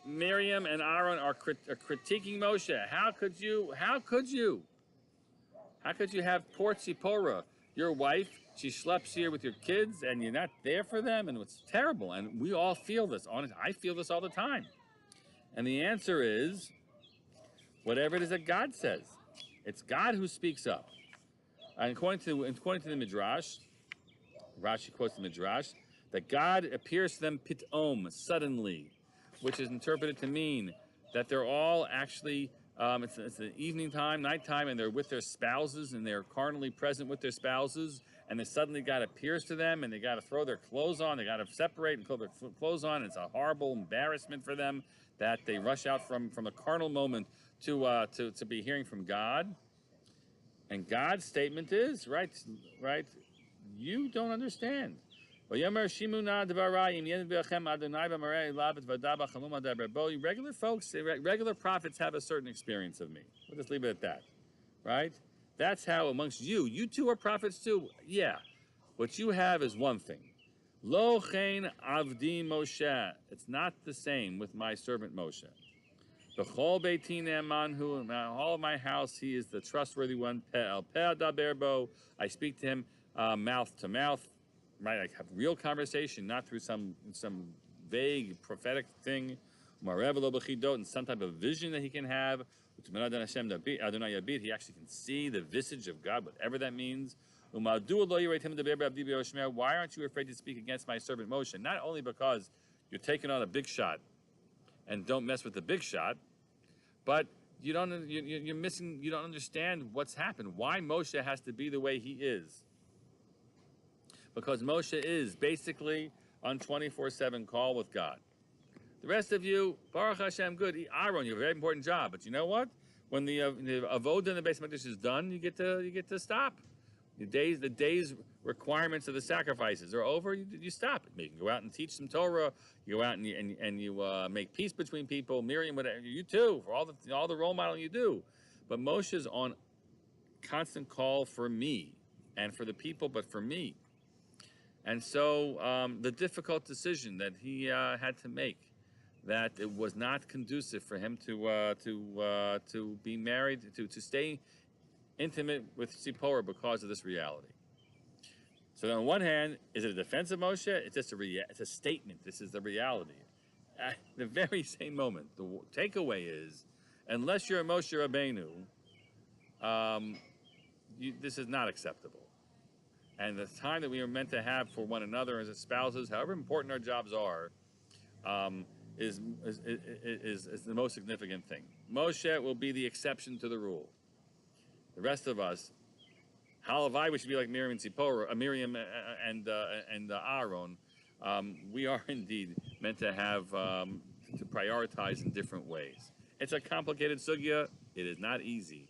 Miriam and Aaron are critiquing Moshe. How could you have poor Tzipporah, your wife? She schleps here with your kids, and you're not there for them, and it's terrible. And we all feel this. I feel this all the time. And the answer is whatever it is that God says. It's God who speaks up. And according to the Midrash, Rashi quotes the Midrash, that God appears to them pitom, suddenly, which is interpreted to mean that they're all actually, it's the evening time, nighttime, and they're with their spouses, and they're carnally present with their spouses, and then suddenly God appears to them, and they got to throw their clothes on, they got to separate and throw their clothes on. It's a horrible embarrassment for them that they rush out from a carnal moment to be hearing from God. And God's statement is, right, you don't understand. Regular folks, regular prophets have a certain experience of me. We'll just leave it at that, right? That's how amongst you two are prophets too. Yeah, what you have is one thing. Lo chen avdi Moshe. It's not the same with my servant Moshe. B'chol beiti ne'emanhu, in all of my house, he is the trustworthy one. Pe'el daberbo. I speak to him mouth to mouth. Right, I have real conversation, not through some vague prophetic thing. And some type of vision that he can have. He actually can see the visage of God, whatever that means. Why aren't you afraid to speak against my servant Moshe? Not only because you're taking on a big shot, and don't mess with the big shot. But you're missing, you don't understand what's happened, why Moshe has to be the way he is. Because Moshe is basically on 24/7 call with God. The rest of you, Baruch Hashem, good. Aaron, you have a very important job, but you know what? When the avodah in the Beis Hamikdash is done, you get to stop. The days requirements of the sacrifices are over. You stop. You can go out and teach some Torah. You go out and you make peace between people. Miriam, whatever, you too, for all the role modeling you do. But Moshe's on constant call for me and for the people, but for me. And so the difficult decision that he had to make, that it was not conducive for him to be married, to stay intimate with Tzipporah because of this reality. So on one hand, is it a defense of Moshe? It's just it's a statement. This is the reality. At the very same moment, the takeaway is, unless you're a Moshe Rabbeinu, this is not acceptable. And the time that we are meant to have for one another as spouses, however important our jobs are, is the most significant thing. Moshe will be the exception to the rule. The rest of us, halavai, we should be like Miriam and Tzipporah, Miriam and Aaron. We are indeed meant to have to prioritize in different ways. It's a complicated sugya. It is not easy,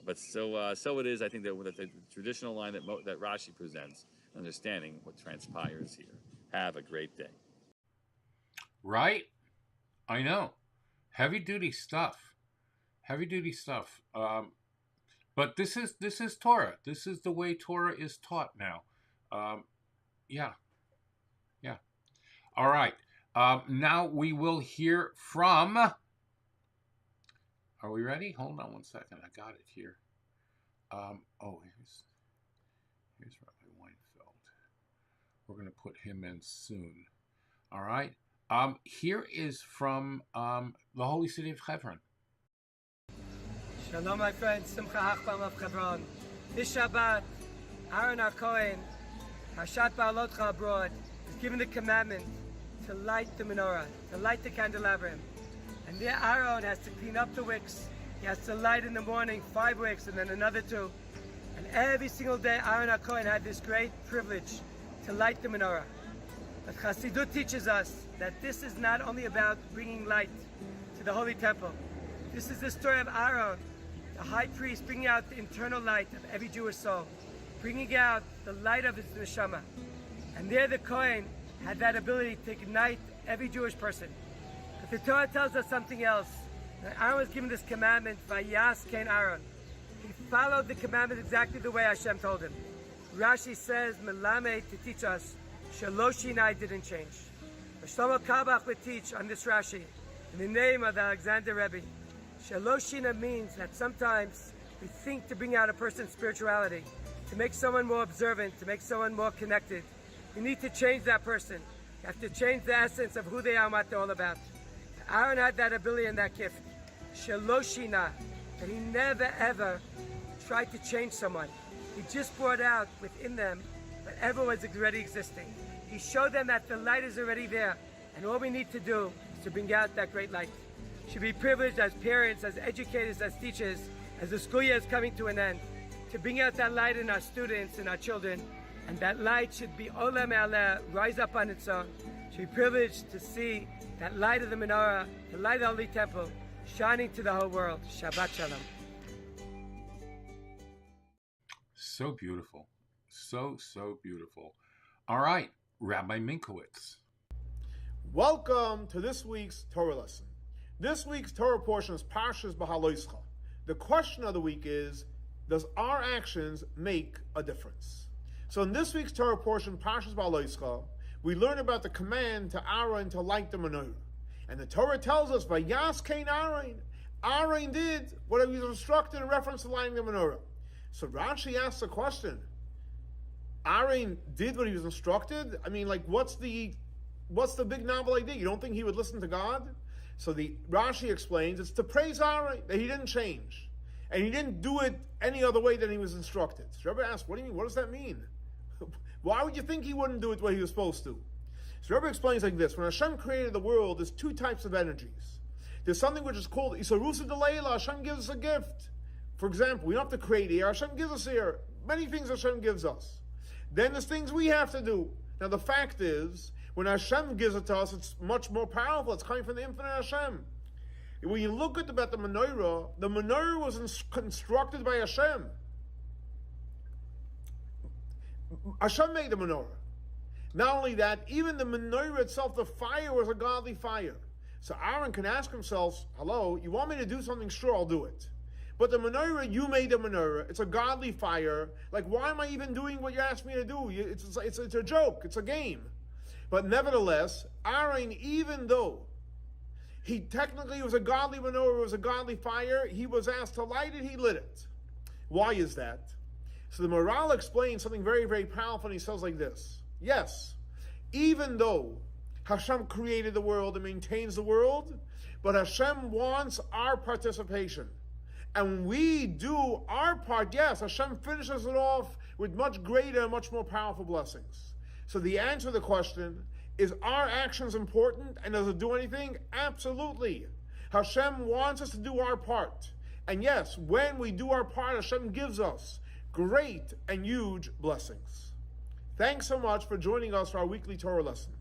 but so it is. I think that with the traditional line that Rashi presents, understanding what transpires here. Have a great day. Right? I know. Heavy duty stuff. But this is Torah. This is the way Torah is taught now. Yeah. All right. Now we will hear from. Are we ready? Hold on one second. I got it here. Here's Rabbi Weinfeld. We're going to put him in soon. All right. Here is from the holy city of Hebron. Shalom, my friends. Simcha Hachbam of Hebron. This Shabbat, Aaron HaKohen, Hashat Beha'alotcha abroad, is given the commandment to light the menorah, to light the candelabrum. And there Aaron has to clean up the wicks. He has to light in the morning 5 wicks and then another 2. And every single day Aaron HaKohen had this great privilege to light the menorah. But Chassidut teaches us that this is not only about bringing light to the holy temple. This is the story of Aaron, the high priest, bringing out the internal light of every Jewish soul, bringing out the light of his neshama. And there the Kohen had that ability to ignite every Jewish person. But the Torah tells us something else. That Aaron was given this commandment, Vayas Ken Aaron. He followed the commandment exactly the way Hashem told him. Rashi says, Melame, to teach us, Shaloshinai didn't change. Shlomo Kabach would teach on this Rashi, in the name of the Alexander Rebbe. Shaloshina means that sometimes we think to bring out a person's spirituality, to make someone more observant, to make someone more connected. You need to change that person. You have to change the essence of who they are and what they're all about. Aaron had that ability and that gift. Shaloshina, that he never ever tried to change someone. He just brought out within them whatever was already existing. He showed them that the light is already there, and all we need to do is to bring out that great light. We should be privileged as parents, as educators, as teachers, as the school year is coming to an end, to bring out that light in our students and our children, and that light should be Olam Aleh, rise up on its own. Should be privileged to see that light of the menorah, the light of the Holy Temple, shining to the whole world. Shabbat Shalom. So beautiful. So beautiful. All right, Rabbi Minkowitz. Welcome to this week's Torah lesson. This week's Torah portion is Parshas Beha'alotcha. The question of the week is, does our actions make a difference? So in this week's Torah portion, Parshas Beha'alotcha, we learn about the command to Aaron to light the menorah. And the Torah tells us, Vayas Kain Aaron. Aaron did what he was instructed in reference to lighting the menorah. So Rashi asks the question, Aaron did what he was instructed? I mean, like, what's the big novel idea? You don't think he would listen to God? So the Rashi explains it's to praise Aaron, that he didn't change. And he didn't do it any other way than he was instructed. So Rebbe asks, what do you mean? What does that mean? Why would you think he wouldn't do it the way he was supposed to? So Rebbe explains like this. When Hashem created the world, there's 2 types of energies. There's something which is called Isarusa Delayla. Hashem gives us a gift. For example, we don't have to create air. Hashem gives us air. Many things Hashem gives us. Then there's things we have to do. Now the fact is, when Hashem gives it to us, it's much more powerful. It's coming from the infinite Hashem. When you look at about the menorah was constructed by Hashem. Hashem made the menorah. Not only that, even the menorah itself, the fire was a godly fire. So Aaron can ask himself, hello, you want me to do something? Sure, I'll do it. But the menorah, you made the menorah. It's a godly fire. Like, why am I even doing what you asked me to do? It's a joke. It's a game. But nevertheless, Aaron, even though he technically was a godly menorah, it was a godly fire, he was asked to light it, he lit it. Why is that? So the Maral explains something very, very powerful, and he says like this. Yes, even though Hashem created the world and maintains the world, but Hashem wants our participation. And we do our part, yes, Hashem finishes it off with much greater and much more powerful blessings. So the answer to the question, is our actions important and does it do anything? Absolutely. Hashem wants us to do our part. And yes, when we do our part, Hashem gives us great and huge blessings. Thanks so much for joining us for our weekly Torah lesson.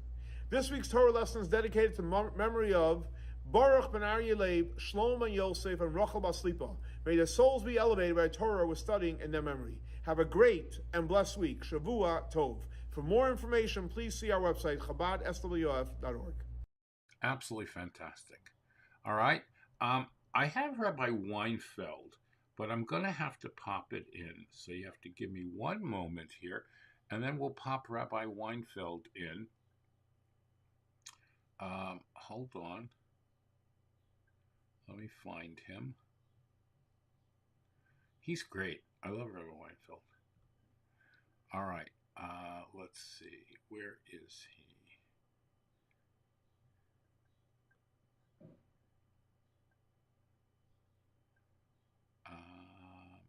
This week's Torah lesson is dedicated to memory of Baruch ben Aryeh Leib, Shlomo Yosef, and Rachel Baslipa. May their souls be elevated by Torah we're studying in their memory. Have a great and blessed week. Shavua Tov. For more information, please see our website, chabad.swf.org. Absolutely fantastic. All right. I have Rabbi Weinfeld, but I'm going to have to pop it in. So you have to give me one moment here, and then we'll pop Rabbi Weinfeld in. Hold on. Let me find him. He's great. I love Rabbi Weinfeld. All right. Let's see. Where is he?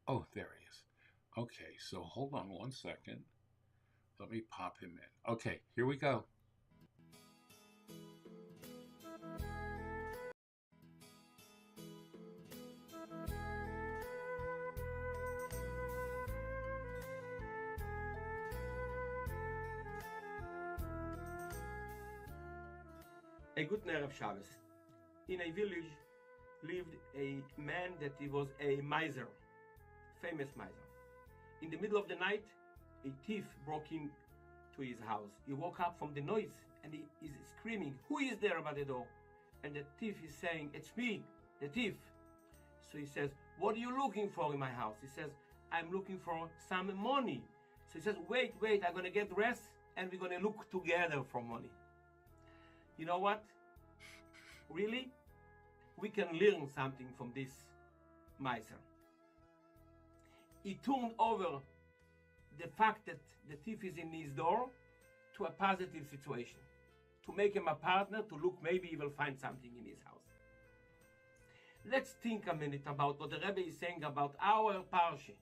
Oh, there he is. Okay, so hold on one second. Let me pop him in. Okay, here we go. A good Erev Shabbos. In a village lived a man that he was a miser, famous miser. In the middle of the night, a thief broke into his house. He woke up from the noise and he is screaming, "Who is there by the door?" And the thief is saying, "It's me, the thief." So he says, "What are you looking for in my house?" He says, "I'm looking for some money." So he says, wait, I'm going to get dressed and we're going to look together for money. You know what? Really? We can learn something from this miser. He turned over the fact that the thief is in his door to a positive situation, to make him a partner, to look, maybe he will find something in his house. Let's think a minute about what the Rebbe is saying about our parsha,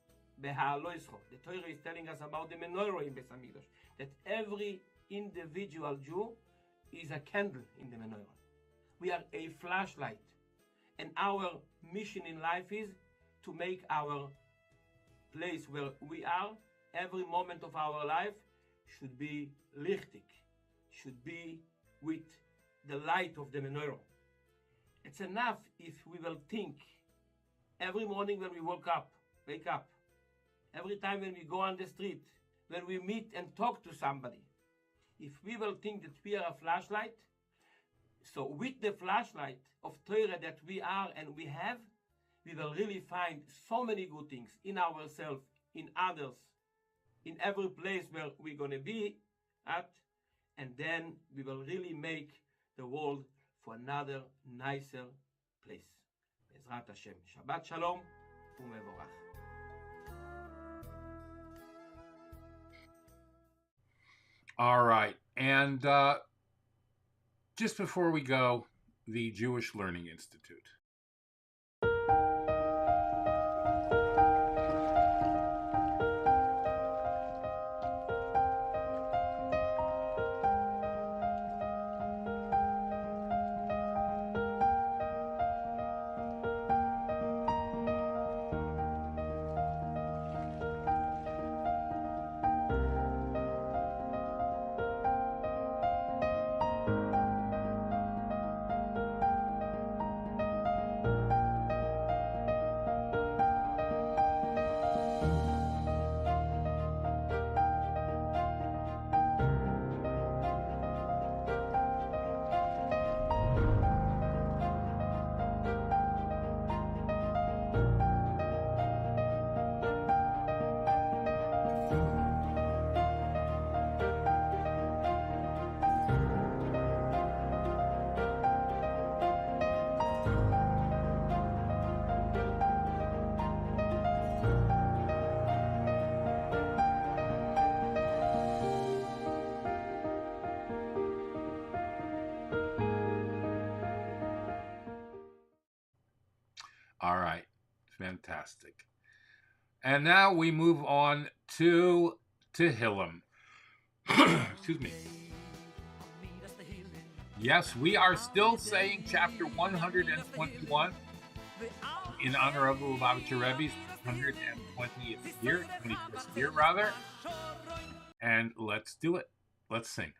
Beha'alotcha. The Torah is telling us about the menorah in Beis Hamikdash, that every individual Jew is a candle in the menorah. We are a flashlight. And our mission in life is to make our place where we are, every moment of our life, should be lichtig, should be with the light of the menorah. It's enough if we will think every morning when we wake up, every time when we go on the street, when we meet and talk to somebody, if we will think that we are a flashlight, so with the flashlight of Torah that we are and we have, we will really find so many good things in ourselves, in others, in every place where we're going to be at, and then we will really make the world for another nicer place. Bezrat Hashem. Shabbat Shalom u'mevorach. All right. And just before we go, the Jewish Learning Institute. Fantastic. And now we move on to Tehillim. Excuse me. Yes, we are still saying chapter 121 in honor of Lubavitcher Rebbe's 120th year, 21st year rather. And let's do it. Let's sing.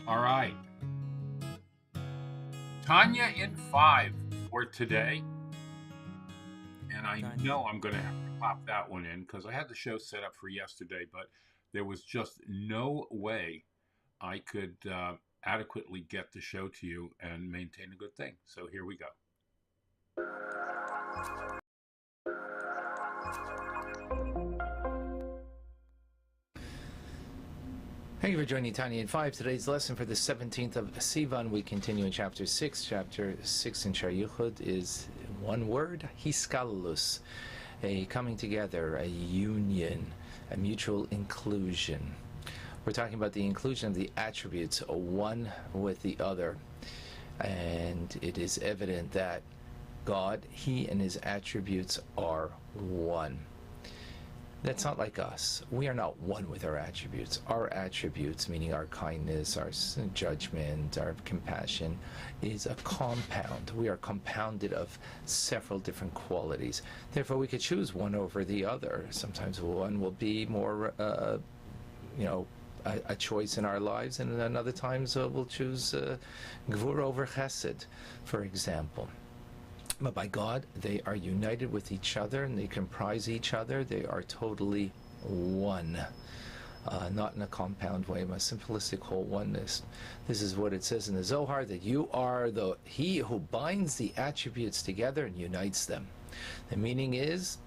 All right. Tanya in 5 for today. And I know I'm going to have to pop that one in because I had the show set up for yesterday, but there was just no way I could adequately get the show to you and maintain a good thing. So here we go. Thank you for joining Tanya in 5. Today's lesson for the 17th of Sivan. We continue in chapter 6. Chapter 6 in Shayuchud is one word, hiskalus, a coming together, a union, a mutual inclusion. We're talking about the inclusion of the attributes, one with the other. And it is evident that God, He and His attributes are one. That's not like us. We are not one with our attributes. Our attributes, meaning our kindness, our judgment, our compassion, is a compound. We are compounded of several different qualities. Therefore, we could choose one over the other. Sometimes one will be more, a choice in our lives, and then other times we'll choose Gvur over Chesed, for example. But by God, they are united with each other and they comprise each other. They are totally one. Not in a compound way, but a simplistic whole oneness. This is what it says in the Zohar, that you are He who binds the attributes together and unites them. The meaning is,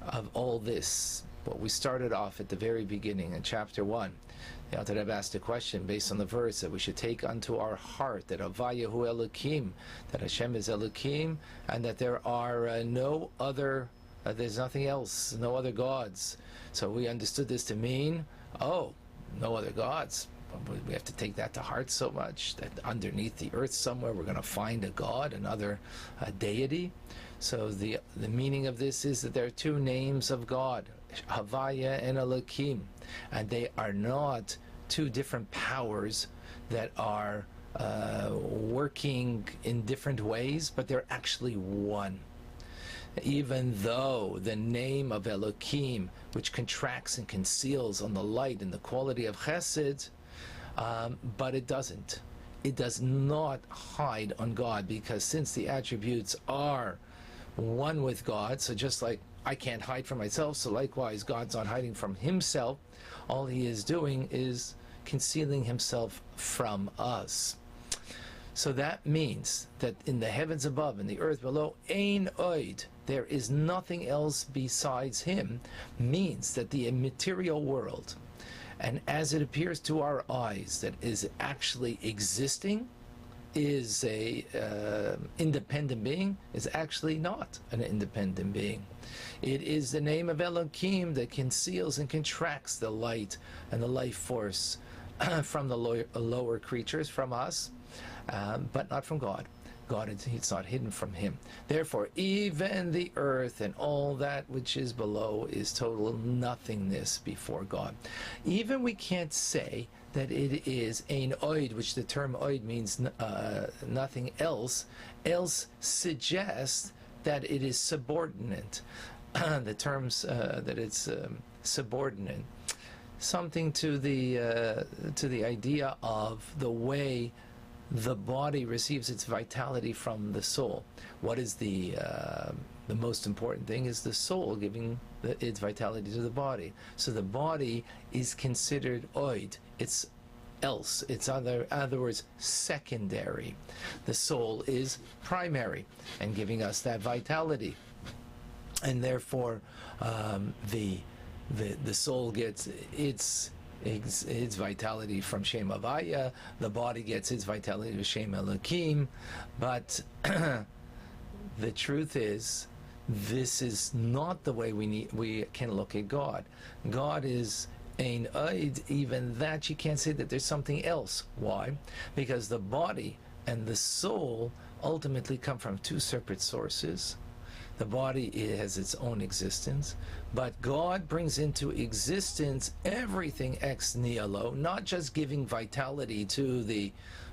of all this, what we started off at the very beginning in chapter 1, the Alter Rebbe asked a question based on the verse that we should take unto our heart that Havayahu Elokim, that Hashem is Elokim, and that there are no other, there's nothing else, no other gods. So we understood this to mean, no other gods. We have to take that to heart so much that underneath the earth somewhere we're going to find a god, another deity. So the meaning of this is that there are two names of God, Havaya and Elokim, and they are not two different powers that are working in different ways, but they're actually one. Even though the name of Elokim, which contracts and conceals on the light and the quality of Chesed, but it doesn't. It does not hide on God, because since the attributes are one with God, so just like I can't hide from myself, so likewise God's not hiding from Himself. All He is doing is concealing Himself from us. So that means that in the heavens above and the earth below, Ein Oid, there is nothing else besides Him, means that the immaterial world, and as it appears to our eyes that is actually existing, is a independent being, is actually not an independent being. It is the name of Elohim that conceals and contracts the light and the life force from the lower creatures, from us, but not from God. God, it's not hidden from him. Therefore, even the earth and all that which is below is total nothingness before God. Even we can't say that it is ein oid, which the term oid means nothing else suggests that it is subordinate. The terms that it's subordinate, something to the idea of the way the body receives its vitality from the soul. What is the most important thing is the soul giving its vitality to the body. So the body is considered oid. It's else. It's other words, secondary. The soul is primary and giving us that vitality. And therefore, the soul gets its vitality from Shem Havaya, the body gets its vitality from Shem Elokim, but the truth is, this is not the way we can look at God. God is ein oid, even that you can't say that there's something else. Why? Because the body and the soul ultimately come from two separate sources. The body has its own existence, but God brings into existence everything ex nihilo, not just giving vitality to the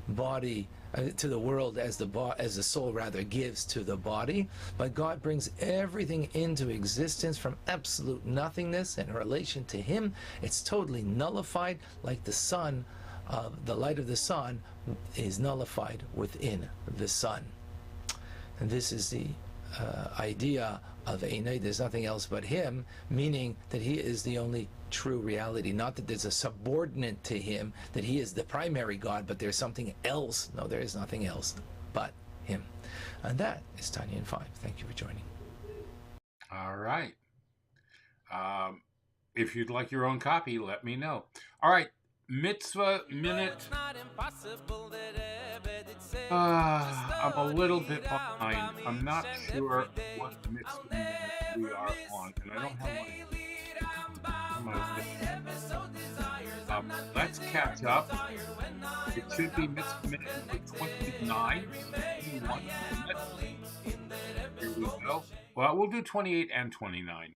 body, to the world as the soul rather gives to the body, but God brings everything into existence from absolute nothingness, and in relation to him, it's totally nullified, like the sun, the light of the sun is nullified within the sun. And this is the idea of Einay, there's nothing else but him, meaning that he is the only true reality. Not that there's a subordinate to him, that he is the primary God, but there's something else. No, there is nothing else but him. And that is Tanya in 5. Thank you for joining. All right. If you'd like your own copy, let me know. All right. Mitzvah minute. I'm a little bit behind. I'm not sure what mitzvah minute we are on, and I don't have my let's catch up. It should be mitzvah minute number 29. Here we go. Well, we'll do 28 and 29.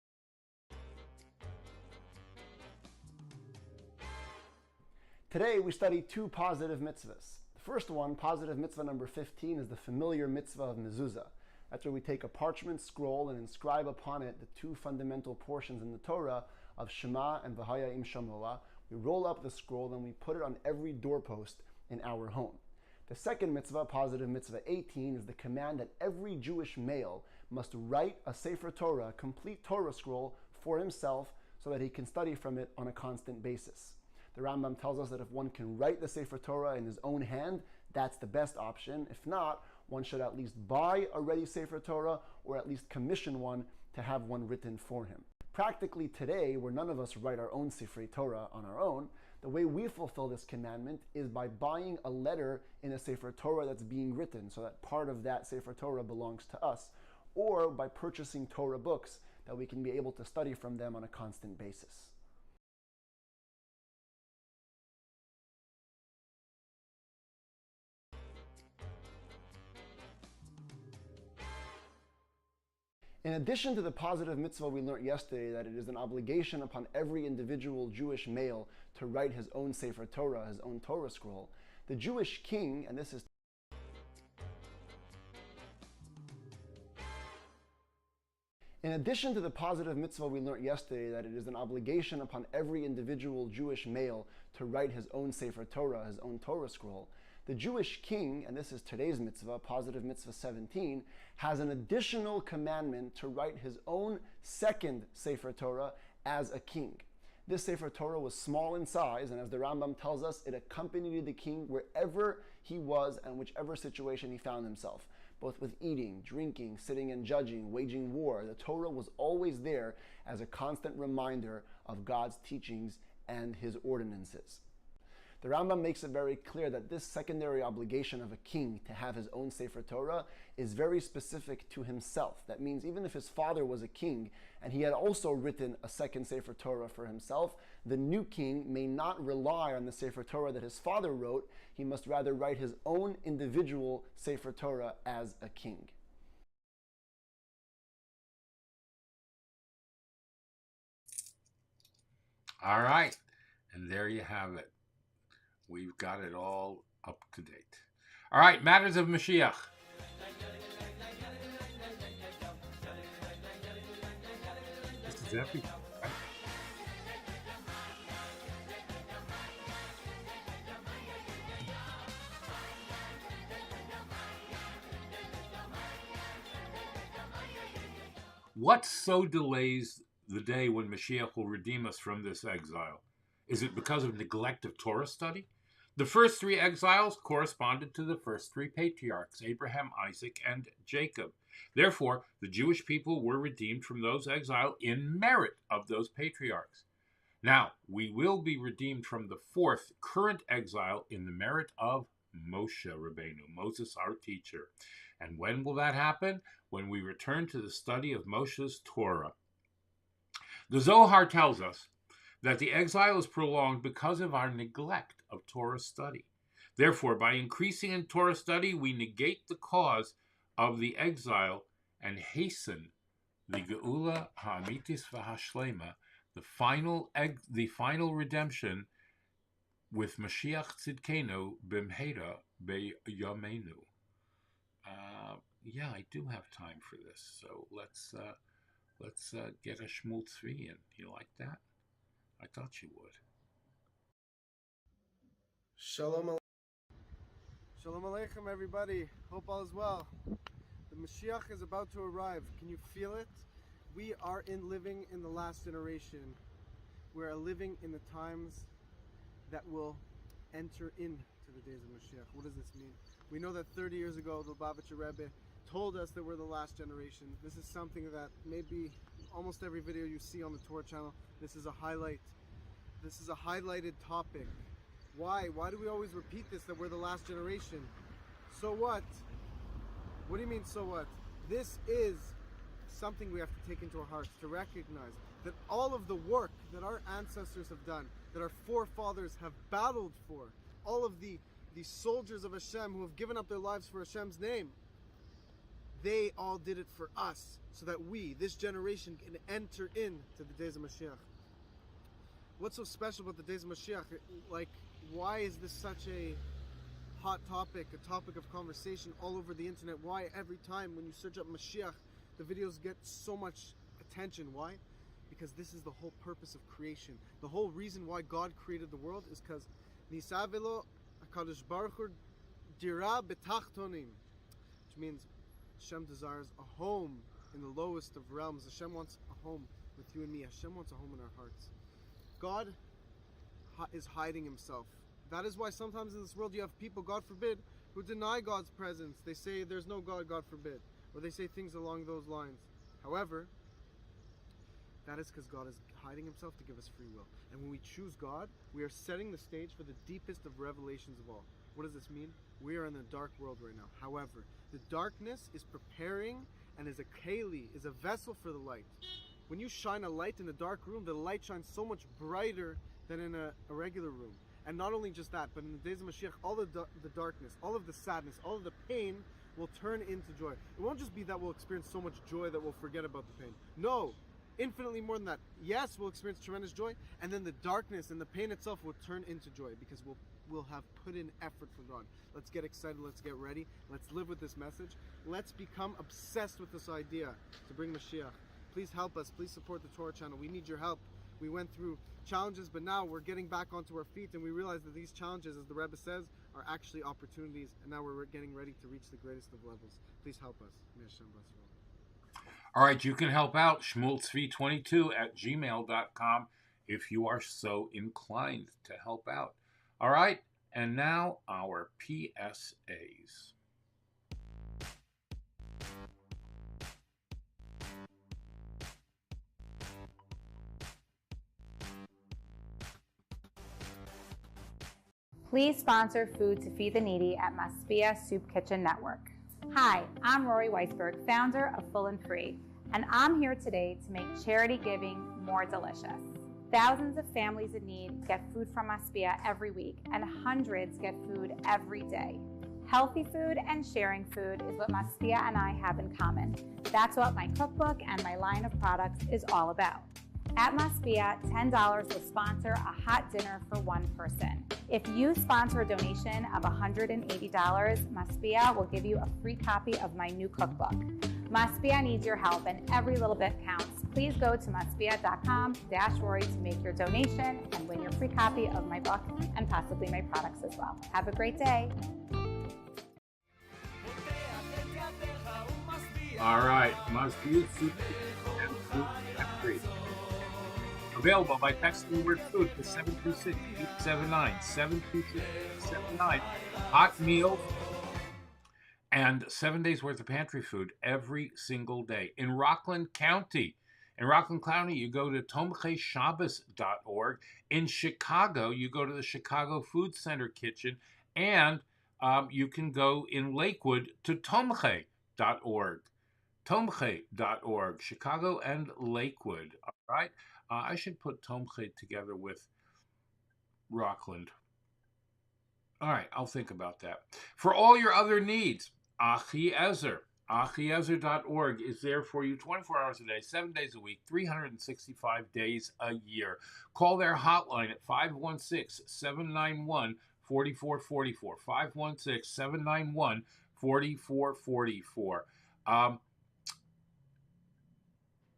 Today we study two positive mitzvahs. The first one, positive mitzvah number 15, is the familiar mitzvah of mezuzah. That's where we take a parchment scroll and inscribe upon it the two fundamental portions in the Torah of Shema and V'haya im Shamoah. We roll up the scroll and we put it on every doorpost in our home. The second mitzvah, positive mitzvah 18, is the command that every Jewish male must write a Sefer Torah, a complete Torah scroll, for himself so that he can study from it on a constant basis. The Rambam tells us that if one can write the Sefer Torah in his own hand, that's the best option. If not, one should at least buy a ready Sefer Torah or at least commission one to have one written for him. Practically today, where none of us write our own Sefer Torah on our own, the way we fulfill this commandment is by buying a letter in a Sefer Torah that's being written, so that part of that Sefer Torah belongs to us, or by purchasing Torah books that we can be able to study from them on a constant basis. In addition to the positive mitzvah we learned yesterday, that it is an obligation upon every individual Jewish male to write his own Sefer Torah, his own Torah scroll, the Jewish king, and this is In addition to the positive mitzvah we learned yesterday, that it is an obligation upon every individual Jewish male to write his own Sefer Torah, his own Torah scroll, the Jewish king, and this is today's mitzvah, positive mitzvah 17, has an additional commandment to write his own second Sefer Torah as a king. This Sefer Torah was small in size, and as the Rambam tells us, it accompanied the king wherever he was and whichever situation he found himself, both with eating, drinking, sitting and judging, waging war. The Torah was always there as a constant reminder of God's teachings and his ordinances. The Rambam makes it very clear that this secondary obligation of a king to have his own Sefer Torah is very specific to himself. That means even if his father was a king and he had also written a second Sefer Torah for himself, the new king may not rely on the Sefer Torah that his father wrote. He must rather write his own individual Sefer Torah as a king. All right, and there you have it. We've got it all up to date. All right, matters of Mashiach. This is everything. Right? What so delays the day when Mashiach will redeem us from this exile? Is it because of neglect of Torah study? The first three exiles corresponded to the first three patriarchs, Abraham, Isaac, and Jacob. Therefore, the Jewish people were redeemed from those exiles in merit of those patriarchs. Now, we will be redeemed from the fourth current exile in the merit of Moshe Rabbeinu, Moses our teacher. And when will that happen? When we return to the study of Moshe's Torah. The Zohar tells us that the exile is prolonged because of our neglect of Torah study. Therefore, by increasing in Torah study, we negate the cause of the exile and hasten the Geula Ha'amitis V'Hashlema, the final redemption with Mashiach Tzidkenu B'mheira B'Yameinu. Yeah, I do have time for this, so let's get a Shmuel Tzvi in. You like that? I thought you would. Shalom Aleichem, everybody. Hope all is well. The Mashiach is about to arrive. Can you feel it? We are living in the last generation. We are living in the times that will enter into the days of Mashiach. What does this mean? We know that 30 years ago, the Lubavitcher Rebbe told us that we're the last generation. This is something that maybe almost every video you see on the Torah channel, this is a highlight. This is a highlighted topic. Why? Why do we always repeat this, that we're the last generation? So what? What do you mean, so what? This is something we have to take into our hearts, to recognize that all of the work that our ancestors have done, that our forefathers have battled for, all of the soldiers of Hashem who have given up their lives for Hashem's name, they all did it for us, so that we, this generation, can enter into the days of Mashiach. What's so special about the days of Mashiach? Like, why is this such a hot topic, a topic of conversation all over the internet? Why every time when you search up Mashiach, the videos get so much attention? Why? Because this is the whole purpose of creation. The whole reason why God created the world is because Nisavelo HaKadosh Baruch Hu Dira B'Tachtonim, which means Hashem desires a home in the lowest of realms. Hashem wants a home with you and me. Hashem wants a home in our hearts. God is hiding Himself. That is why sometimes in this world you have people, God forbid, who deny God's presence. They say there's no God, God forbid. Or they say things along those lines. However, that is because God is hiding Himself to give us free will. And when we choose God, we are setting the stage for the deepest of revelations of all. What does this mean? We are in a dark world right now. However, the darkness is preparing and is a keli, is a vessel for the light. When you shine a light in a dark room, the light shines so much brighter than in a regular room. And not only just that, but in the days of Mashiach, all the darkness, all of the sadness, all of the pain will turn into joy. It won't just be that we'll experience so much joy that we'll forget about the pain. No, infinitely more than that. Yes, we'll experience tremendous joy, and then the darkness and the pain itself will turn into joy because we'll have put in effort for God. Let's get excited, let's get ready, let's live with this message. Let's become obsessed with this idea to bring Mashiach. Please help us, please support the Torah channel. We need your help. We went through challenges, but now we're getting back onto our feet, and we realize that these challenges, as the Rebbe says, are actually opportunities, and now we're getting ready to reach the greatest of levels. Please help us. May Hashem bless you all. All right, you can help out, shmueltzvi22@gmail.com, if you are so inclined to help out. All right, and now our PSAs. Please sponsor Food to Feed the Needy at Maspia Soup Kitchen Network. Hi, I'm Rory Weisberg, founder of Full and Free, and I'm here today to make charity giving more delicious. Thousands of families in need get food from Maspia every week, and hundreds get food every day. Healthy food and sharing food is what Maspia and I have in common. That's what my cookbook and my line of products is all about. At Maspia, $10 will sponsor a hot dinner for one person. If you sponsor a donation of $180, Maspia will give you a free copy of my new cookbook. Maspia needs your help, and every little bit counts. Please go to maspia.com/Rory to make your donation and win your free copy of my book and possibly my products as well. Have a great day. All right, Maspia Soup and Food Factory. Available by texting the word food to 726-879, 726-879. Hot meals and 7 days worth of pantry food every single day. In Rockland County, you go to tomcheshabbos.org. In Chicago, you go to the Chicago Food Center Kitchen, and you can go in Lakewood to tomche.org. Tomche.org, Chicago and Lakewood. All right. I should put Tomche together with Rockland. All right, I'll think about that. For all your other needs, Achiezer. Achiezer.org is there for you 24 hours a day, 7 days a week, 365 days a year. Call their hotline at 516-791-4444. 516-791-4444.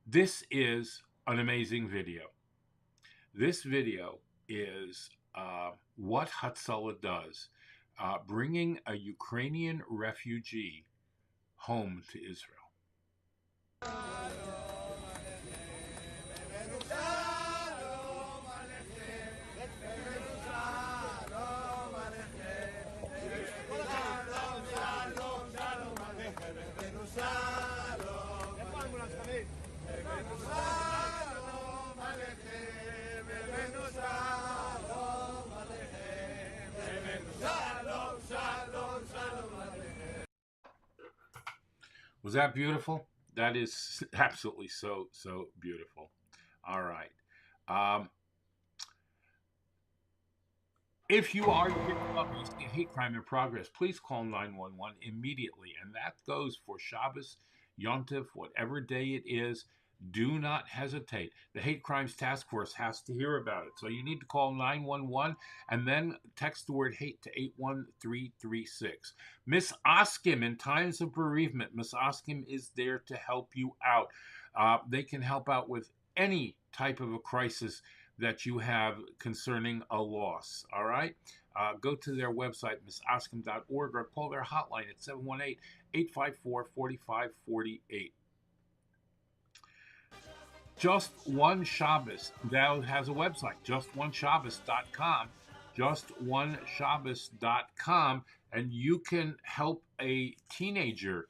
This is an amazing video. This video is what Hatzalah does, bringing a Ukrainian refugee home to Israel. Was that beautiful? That is absolutely so beautiful. All right. If you are the victim of a hate crime in progress, please call 911 immediately. And that goes for Shabbos, Yom Tov, whatever day it is. Do not hesitate. The Hate Crimes Task Force has to hear about it. So you need to call 911 and then text the word hate to 81336. Miss Oskim, in times of bereavement, Miss Oskim is there to help you out. They can help out with any type of a crisis that you have concerning a loss. All right? Go to their website, missoskim.org, or call their hotline at 718-854-4548. Just One Shabbos that has a website, justoneshabbos.com, justoneshabbos.com, and you can help a teenager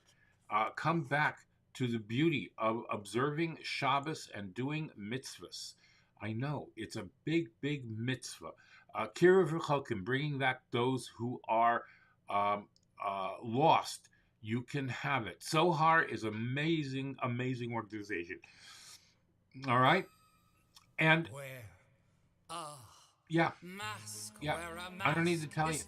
come back to the beauty of observing Shabbos and doing mitzvahs. I know, it's a big mitzvah. Kiruv Rechokim, bringing back those who are lost. You can have it. Sohar is amazing organization. All right, and yeah, I don't need to tell you.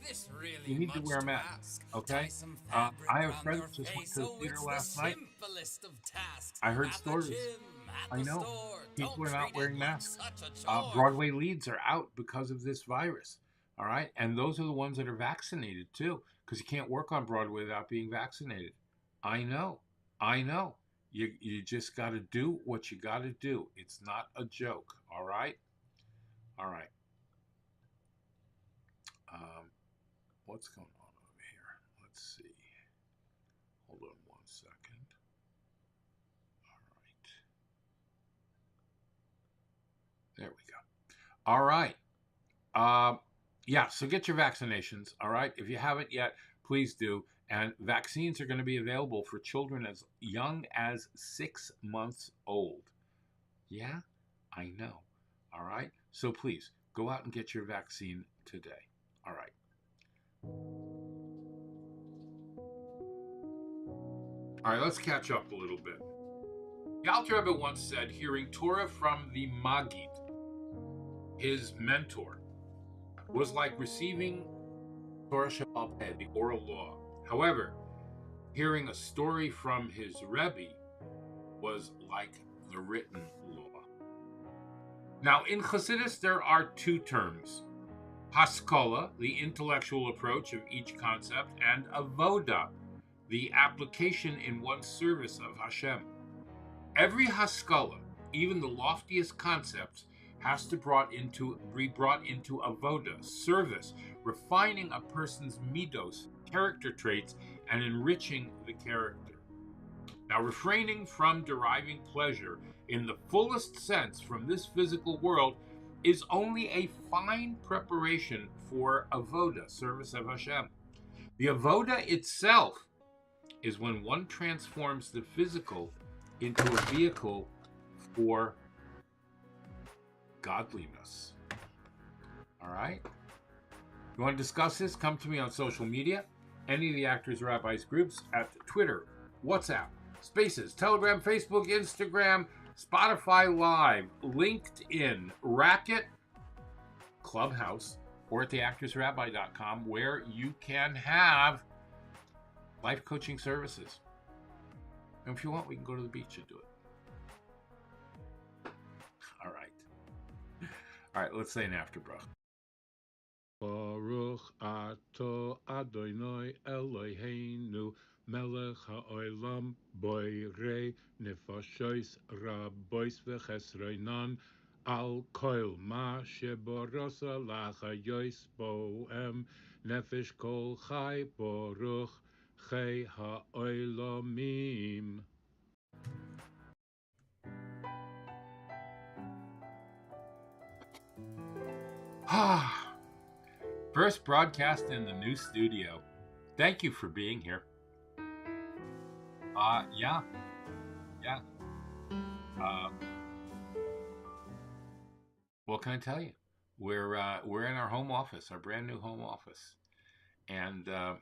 You need to wear a mask, okay? I have friends who just went to the theater last night. I heard stories. I know people are not wearing masks. Broadway leads are out because of this virus. All right, and those are the ones that are vaccinated too, because you can't work on Broadway without being vaccinated. I know. You just got to do what you got to do. It's not a joke, all right? All right. What's going on over here? Let's see. Hold on 1 second. All right. There we go. All right. Yeah, so get your vaccinations, all right? If you haven't yet, please do. And vaccines are going to be available for children as young as 6 months old. Yeah, I know. All right. So please go out and get your vaccine today. All right. All right, let's catch up a little bit. The Alter Rebbe once said, hearing Torah from the Maggid, his mentor, was like receiving Torah Sheba'al Peh, the oral law. However, hearing a story from his Rebbe was like the written law. Now, in Chassidus, there are two terms: Haskalah, the intellectual approach of each concept, and Avoda, the application in one's service of Hashem. Every Haskalah, even the loftiest concepts, has to be brought into Avoda, service, refining a person's midos, character traits, and enriching the character. Now, refraining from deriving pleasure in the fullest sense from this physical world is only a fine preparation for Avoda, service of Hashem. The Avoda itself is when one transforms the physical into a vehicle for godliness. All right? You want to discuss this? Come to me on social media, any of the Actors Rabbis groups, at Twitter, WhatsApp, Spaces, Telegram, Facebook, Instagram, Spotify Live, LinkedIn, Racket, Clubhouse, or at theactorsrabbi.com, where you can have life coaching services. And if you want, we can go to the beach and do it. All right. All right, let's say an afterbracha. Baruch ato Adonai Eloheinu melech ha'olam boirei nefashos rabois v'chesronan al kol ma sheborasa lachayos bohem nefesh kol chai baruch chai ha'olamim. First broadcast in the new studio. Thank you for being here. Yeah. What can I tell you? We're in our home office, our brand new home office, and I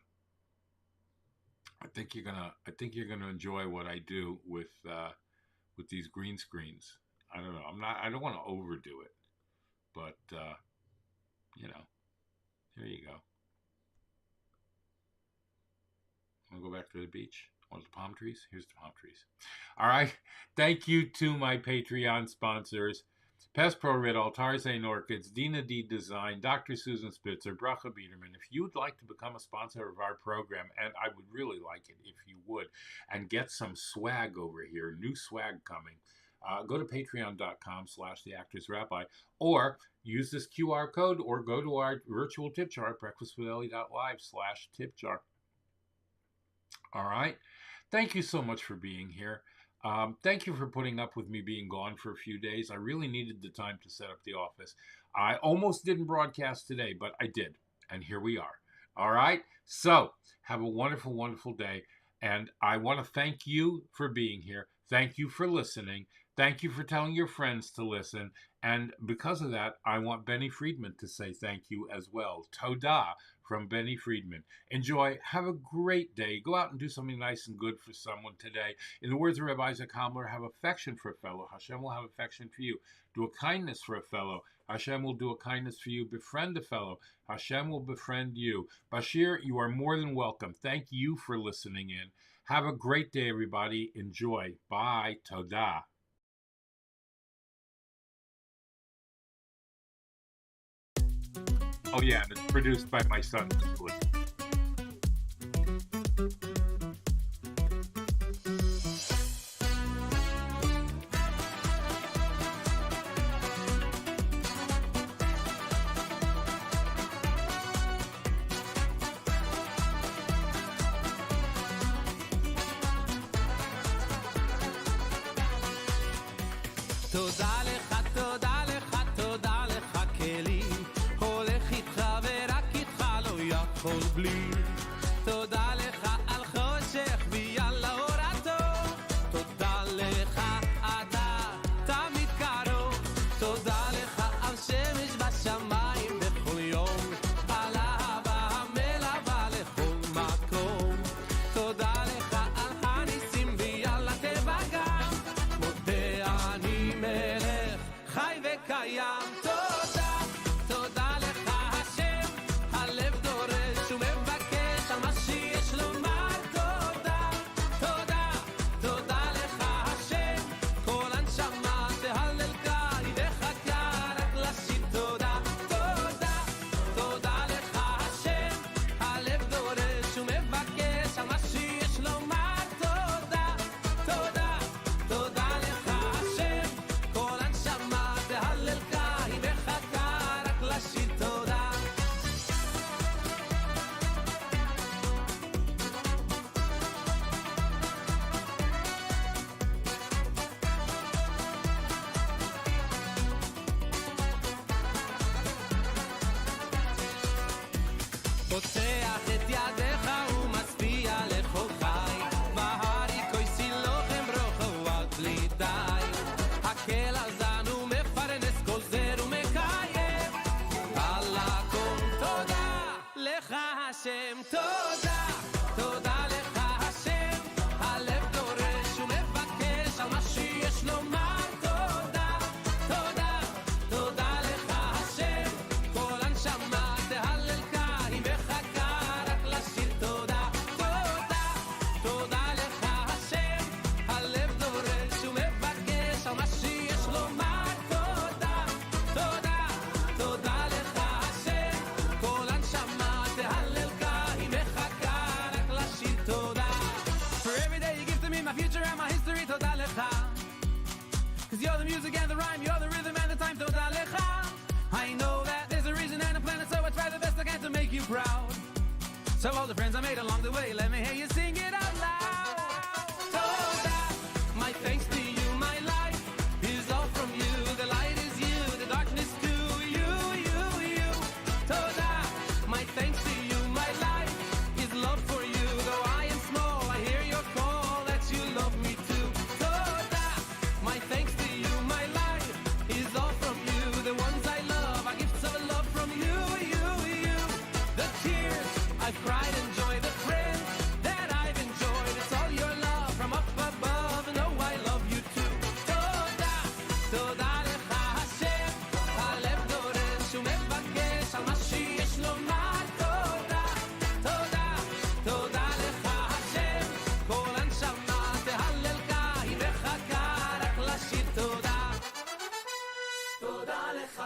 think you're gonna enjoy what I do with these green screens. I don't know. I don't want to overdo it, but here you go. Want to go back to the beach? Want the palm trees? Here's the palm trees. All right. Thank you to my Patreon sponsors: Pest Pro Riddle, Tarzan Orchids, Dina D Design, Dr. Susan Spitzer, Bracha Biederman. If you'd like to become a sponsor of our program, and I would really like it if you would, and get some swag over here, new swag coming, go to patreon.com/theactorsrabbi, or use this QR code, or go to our virtual tip jar at breakfastwithelli.live/tip jar. All right. Thank you so much for being here. Thank you for putting up with me being gone for a few days. I really needed the time to set up the office. I almost didn't broadcast today, but I did. And here we are. All right. So have a wonderful, wonderful day. And I want to thank you for being here. Thank you for listening. Thank you for telling your friends to listen. And because of that, I want Benny Friedman to say thank you as well. Todah from Benny Friedman. Enjoy. Have a great day. Go out and do something nice and good for someone today. In the words of Rabbi Isaac Hamler, have affection for a fellow. Hashem will have affection for you. Do a kindness for a fellow. Hashem will do a kindness for you. Befriend a fellow. Hashem will befriend you. Bashir, you are more than welcome. Thank you for listening in. Have a great day, everybody. Enjoy. Bye. Todah. Oh yeah, and it's produced by my son. תודה לך, תודה לך, תודה לך, כלי. הולך איתך ורק איתך לא יכול בלי. תודה לך על חושך ויאל האור הטוב. תודה לך, אתה תמיד קרוב. תודה לך על שמש בשמיים בכל יום. על אהבה המלווה לכל מקום. תודה לך על הניסים וקיים. תודה, תודה לך השם, הלב דורש ומבקש על מה שיש לומר. תודה, תודה, תודה לך השם, כל הנשמה תהלל קי וחכה רק לשיר תודה. תודה, תודה לך השם, הלב דורש ומבקש על מה שיש לומר. תודה, תודה, תודה לך השם, כל הנשמה תהלל קי וחכה רק לשיר תודה. פותח את ידיך ומצביע לכל חי, בהרי כויסי לוחם רוחו על כלי די. הקל הזן ומפרנס גוזר ומקיים, על הכל תודה לך השם. תודה, תודה לך השם, הלב דורש ומבקש על מה שיש לומר. תודה, תודה, תודה לך השם, כל הנשמה תהלל קי וחכה רק לשיר תודה. תודה, תודה לך השם, הלב דורש ומבקש על מה שיש לומר. תודה, תודה, תודה לך השם, כל הנשמה תהלל קי וחכה רק לשיר תודה. For every day you give to me, my future and my history, תודה לך. Cause you're the music and the rhyme, you're the rhythm and the time, תודה לך. I know that there's a reason and a plan, and so I try the best I can to make you proud. So all the friends I made along the way, let me hear you sing it out loud. Toda, my thanks to you, my life is all from you. The light is you, the darkness too, you. Toda, my thanks to you, my life is love for you. Though I am small, I hear your call that you love me too. Toda, my thanks to you, my life is all from you. The ones I love are gifts of love from you. The tears I've cried and joy, the friends that I've enjoyed, it's all your love from up above, and oh I love you too. Toda, toda lecha Hashem, הלב דורש ומבקש על מה שיש לומר. תודה, תודה, תודה לך השם, כל הנשמה תהלל קי וחכה רק לשיר תודה. תודה לך